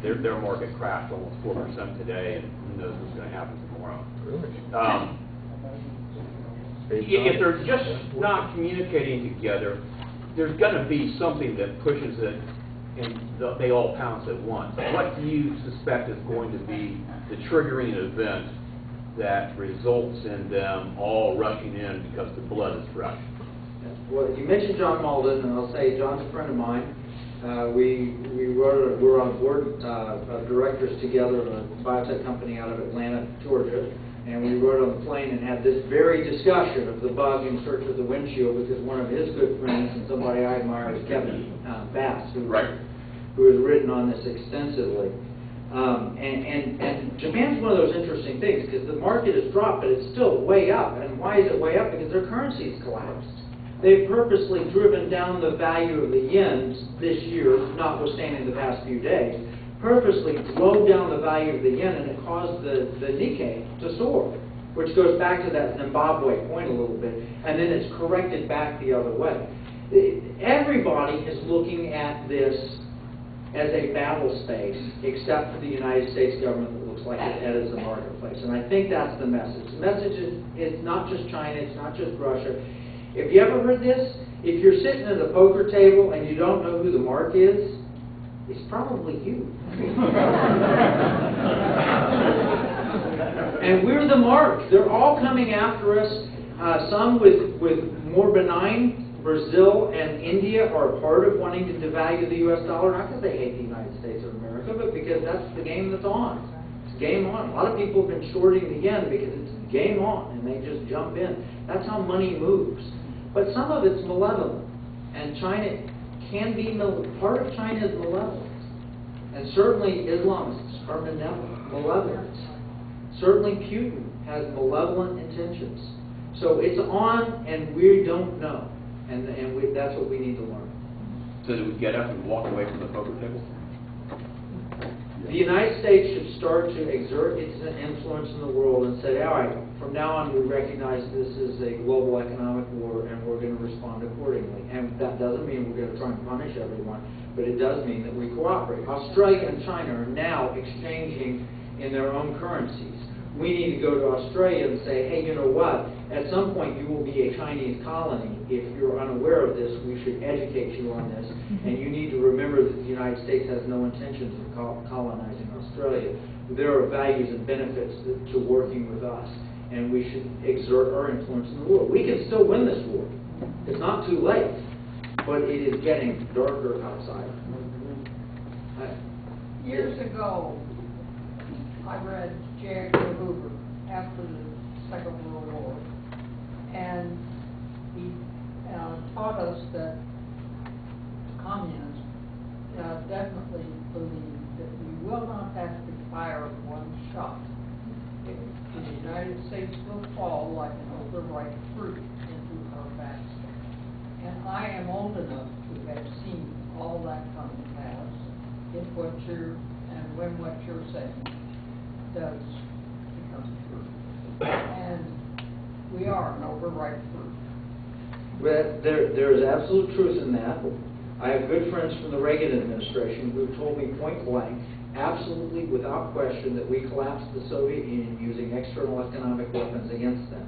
their market crashed almost 4% today, and who knows what's going to happen tomorrow. If they're just not communicating together, there's going to be something that pushes it and they all pounce at once. What do you suspect is going to be the triggering event that results in them all rushing in because the blood is fresh? Well, you mentioned John Malden, and I'll say John's a friend of mine. We're on board of directors together of a biotech company out of Atlanta, Georgia, and we rode on the plane and had this very discussion of the bug in search of the windshield because one of his good friends and somebody I admire is Kevin Bass, who has written on this extensively. And Japan's one of those interesting things because the market has dropped, but it's still way up. And why is it way up? Because their currency's collapsed. They've purposely driven down the value of the yen this year, notwithstanding the past few days, purposely drove down the value of the yen, and it caused the Nikkei to soar, which goes back to that Zimbabwe point a little bit, and then it's corrected back the other way. Everybody is looking at this as a battle space, except for the United States government that looks like it enters the marketplace. And I think that's the message. The message is it's not just China, it's not just Russia. If you ever heard this, if you're sitting at a poker table and you don't know who the mark is, it's probably you. And we're the mark. They're all coming after us, some with more benign. Brazil and India are part of wanting to devalue the U.S. dollar, not because they hate the United States of America, but because that's the game that's on. It's game on. A lot of people have been shorting the yen because it's game on, and they just jump in. That's how money moves. But some of it's malevolent, and China can be, part of China is malevolent. And certainly Islamists are malevolent. Certainly Putin has malevolent intentions. So it's on, and we don't know. And that's what we need to learn. So do we get up and walk away from the poker table? The United States should start to exert its influence in the world and say, all right, from now on we recognize this is a global economic war and we're going to respond accordingly. And that doesn't mean we're going to try and punish everyone, but it does mean that we cooperate. Australia and China are now exchanging in their own currencies. We need to go to Australia and say, hey, you know what? At some point you will be a Chinese colony. If you're unaware of this, we should educate you on this. And you need to remember that the United States has no intentions of colonizing Australia. There are values and benefits to working with us. And we should exert our influence in the world. We can still win this war. It's not too late. But it is getting darker outside. Years ago, I read J. Edgar Hoover after the Second World War, and he taught us that communists definitely believe that we will not have to fire one shot. The United States will fall like an overripe fruit into our basket. And I am old enough to have seen all that come to pass if what you're saying does become true. And we are an overripe fruit. Well, there is absolute truth in that. I have good friends from the Reagan administration who told me point blank, absolutely without question, that we collapsed the Soviet Union using external economic weapons against them.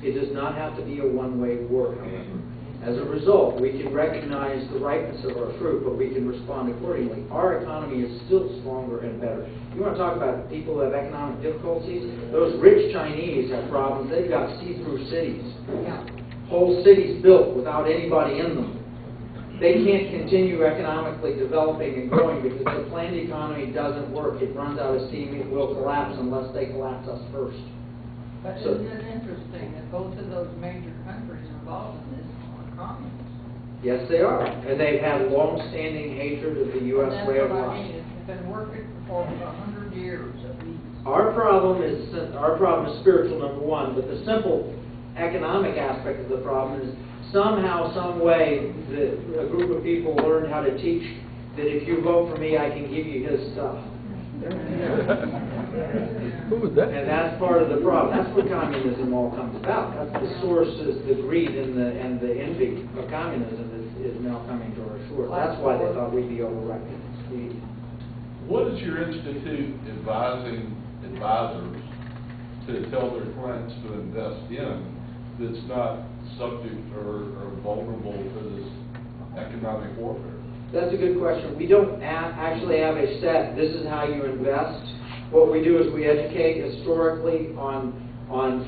It does not have to be a one-way war, however. As a result, we can recognize the ripeness of our fruit, but we can respond accordingly. Our economy is still stronger and better. You want to talk about people who have economic difficulties? Those rich Chinese have problems. They've got see-through cities. Whole cities built without anybody in them. They can't continue economically developing and growing because the planned economy doesn't work. It runs out of steam. It will collapse unless they collapse us first. But isn't it interesting that both of those major countries involved in this are communists? Yes, they are. And they've had long-standing hatred of the U.S. way of That's what I life. mean. It's been working for 100 years at least. Our problem is spiritual, number one, but the simple economic aspect of the problem is somehow, some way, a group of people learned how to teach that if you vote for me, I can give you his stuff. Who was that? And that's part of the problem. That's where communism all comes about. That's the source, is the greed and the envy of communism is now coming to our shores. That's why they thought we'd be overripe. What is your institute advising advisors to tell their clients to invest in that's not subject or vulnerable to this economic warfare? That's a good question. We don't actually have a set, this is how you invest. What we do is we educate historically on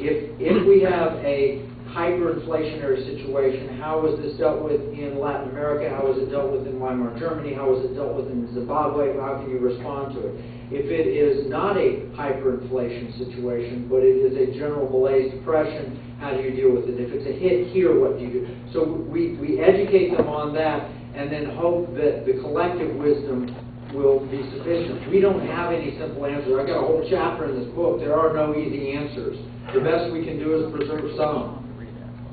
if we have a hyperinflationary situation, how was this dealt with in Latin America, how was it dealt with in Weimar Germany, how was it dealt with in Zimbabwe, how can you respond to it? If it is not a hyperinflation situation, but it is a general malaise depression, how do you deal with it? If it's a hit here, what do you do? So we educate them on that and then hope that the collective wisdom will be sufficient. We don't have any simple answers. I've got a whole chapter in this book. There are no easy answers. The best we can do is preserve some.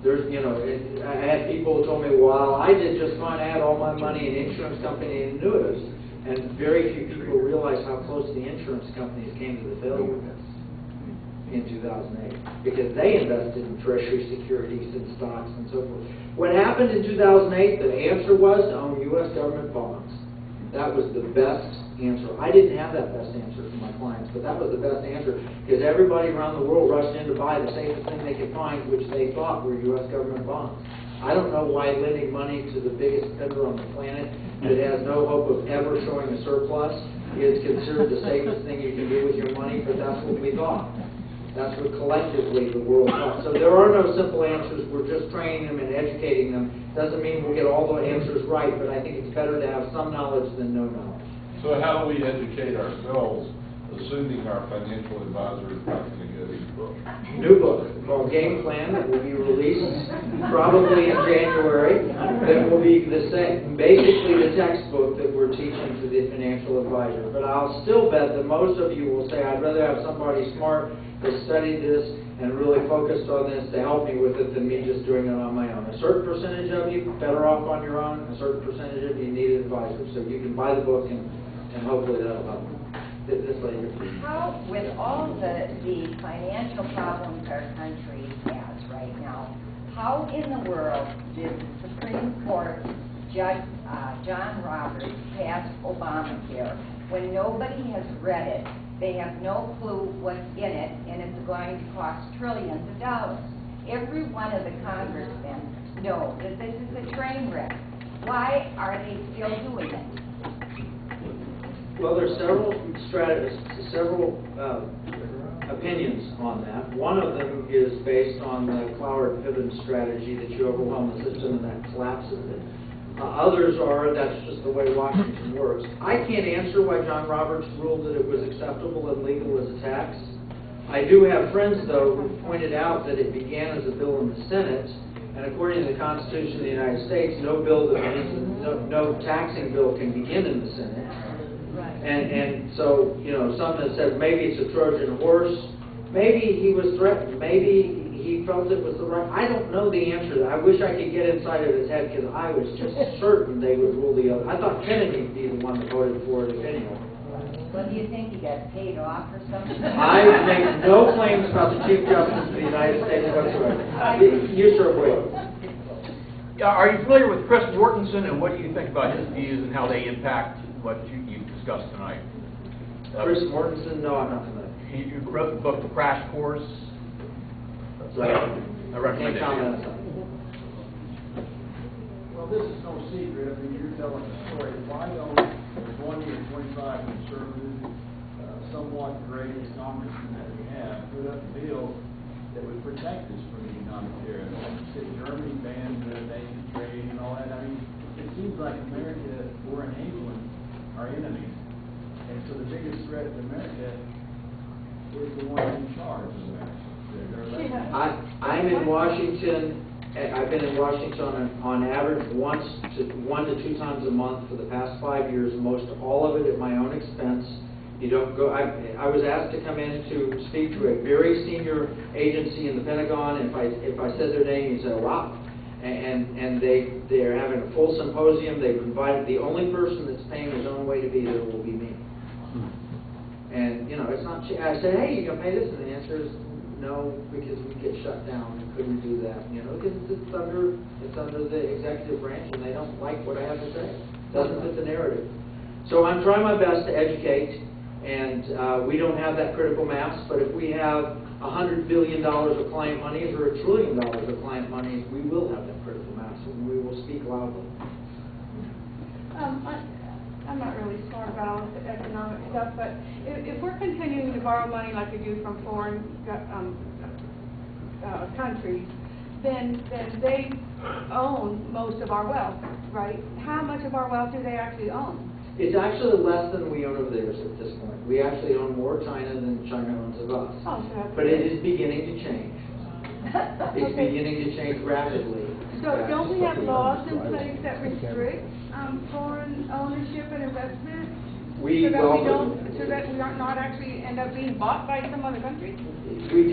There's, I had people who told me, well, I did just fine. I had all my money in insurance company and annuities. And very few people realize how close the insurance companies came to the failure in 2008 because they invested in treasury securities and stocks and so forth. What happened in 2008, the answer was to own U.S. government bonds. That was the best answer. I didn't have that best answer for my clients, but that was the best answer because everybody around the world rushed in to buy the safest thing they could find, which they thought were U.S. government bonds. I don't know why lending money to the biggest spender on the planet that has no hope of ever showing a surplus is considered the safest thing you can do with your money, but that's what we thought. That's what collectively the world thought. So there are no simple answers. We're just training them and educating them. Doesn't mean we'll get all the answers right, but I think it's better to have some knowledge than no knowledge. So how do we educate ourselves, assuming our financial advisor is not going to get his book? New book called Game Plan that will be released probably in January that will be the same, basically the textbook that we're teaching to the financial advisor. But I'll still bet that most of you will say, I'd rather have somebody smart that studied this and really focused on this to help me with it than me just doing it on my own. A certain percentage of you better off on your own, a certain percentage of you need an advisor. So you can buy the book and hopefully that'll help. This lady. How, with all the financial problems our country has right now, how in the world did the Supreme Court Judge John Roberts pass Obamacare when nobody has read it? They have no clue what's in it, and it's going to cost trillions of dollars. Every one of the congressmen know that this is a train wreck. Why are they still doing it? Well, there's several opinions on that. One of them is based on the Cloward-Piven strategy that you overwhelm the system and that collapses it. Others are, that's just the way Washington works. I can't answer why John Roberts ruled that it was acceptable and legal as a tax. I do have friends, though, who pointed out that it began as a bill in the Senate, and according to the Constitution of the United States, no taxing bill can begin in the Senate. And so, some have said maybe it's a Trojan horse. Maybe he was threatened. Maybe he felt it was the right. I don't know the answer. I wish I could get inside of his head because I was just certain they would rule the other. I thought Kennedy would be the one that voted for it, if anyone. Well, do you think he got paid off or something? I make no claims about the Chief Justice of the United States whatsoever. You, sir, wait. Are you familiar with Chris Mortensen, and what do you think about his views and how they impact what you've discussed tonight? Chris Mortensen? No, I'm not familiar. He wrote the book, The Crash Course. I recommend it. Well, this is no secret. I mean, you're telling the story. Why don't the 20 or 25 conservative, somewhat greatest congressmen that we have put up a bill that would protect us from economic terror? Like you said, Germany banned the naked trade and all that. I mean, it seems like America, we're enabling our enemies. And so the biggest threat to America is the one in charge of America. I'm in Washington. I've been in Washington on average 1 to 2 times a month for the past 5 years. Most all of it at my own expense. You don't go. I was asked to come in to speak to a very senior agency in the Pentagon. If I said their name, you say, "Wow!" And they're having a full symposium. They've invited the only person that's paying his own way to be there will be me. And it's not. I said, "Hey, you gonna pay this?" And the answer is no, because we get shut down and couldn't do that, because it's under the executive branch and they don't like what I have to say. It doesn't fit the narrative. So I'm trying my best to educate, and we don't have that critical mass, but if we have $100 billion of client monies or $1 trillion of client monies, we will have that critical mass and we will speak loudly. I'm not really smart about all the economic stuff, but if we're continuing to borrow money like we do from foreign countries, then they own most of our wealth, right? How much of our wealth do they actually own? It's actually less than we own of theirs at this point. We actually own more China than China owns of us. Oh, so that's But it good. is beginning to change. It's Okay. beginning to change rapidly. So don't we have laws in place that restrict foreign ownership and investment? We So that we welcome- don't, so that we are not actually end up being bought by some other country? We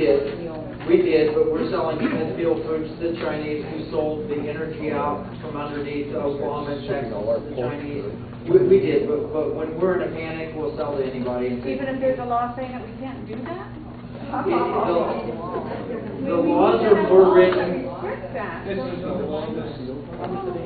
did, but we're selling Smithfield Foods to the Chinese, who sold the energy out from underneath Oklahoma and Texas to the Chinese. We did, but when we're in a panic, we'll sell to anybody and say. Even if there's a law saying that we can't do that? The laws are more written. Restrict that.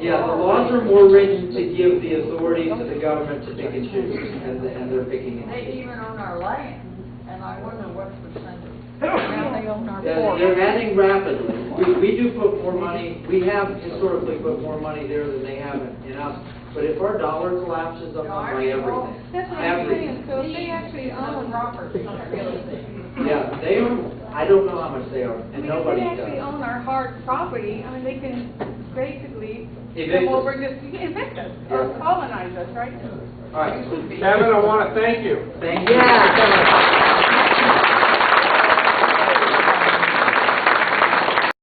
Yeah, the laws are more written to give the authority to the government to pick and choose, and they're picking and They choosing. even own our land, and I wonder what percentage. Now they own our port. They're adding rapidly. We do put more money, we have historically put more money there than they have in us. But if our dollar collapses, I'm gonna buy everything. That's what I'm saying, so if they actually own, Yeah, they own, I don't know how much they own, I and mean, if nobody they actually does. own our hard property, I mean, they can basically Evict come us. over and just evict us, or Yeah. colonize us, right? All right. Kevin, I want to thank you. Thank you.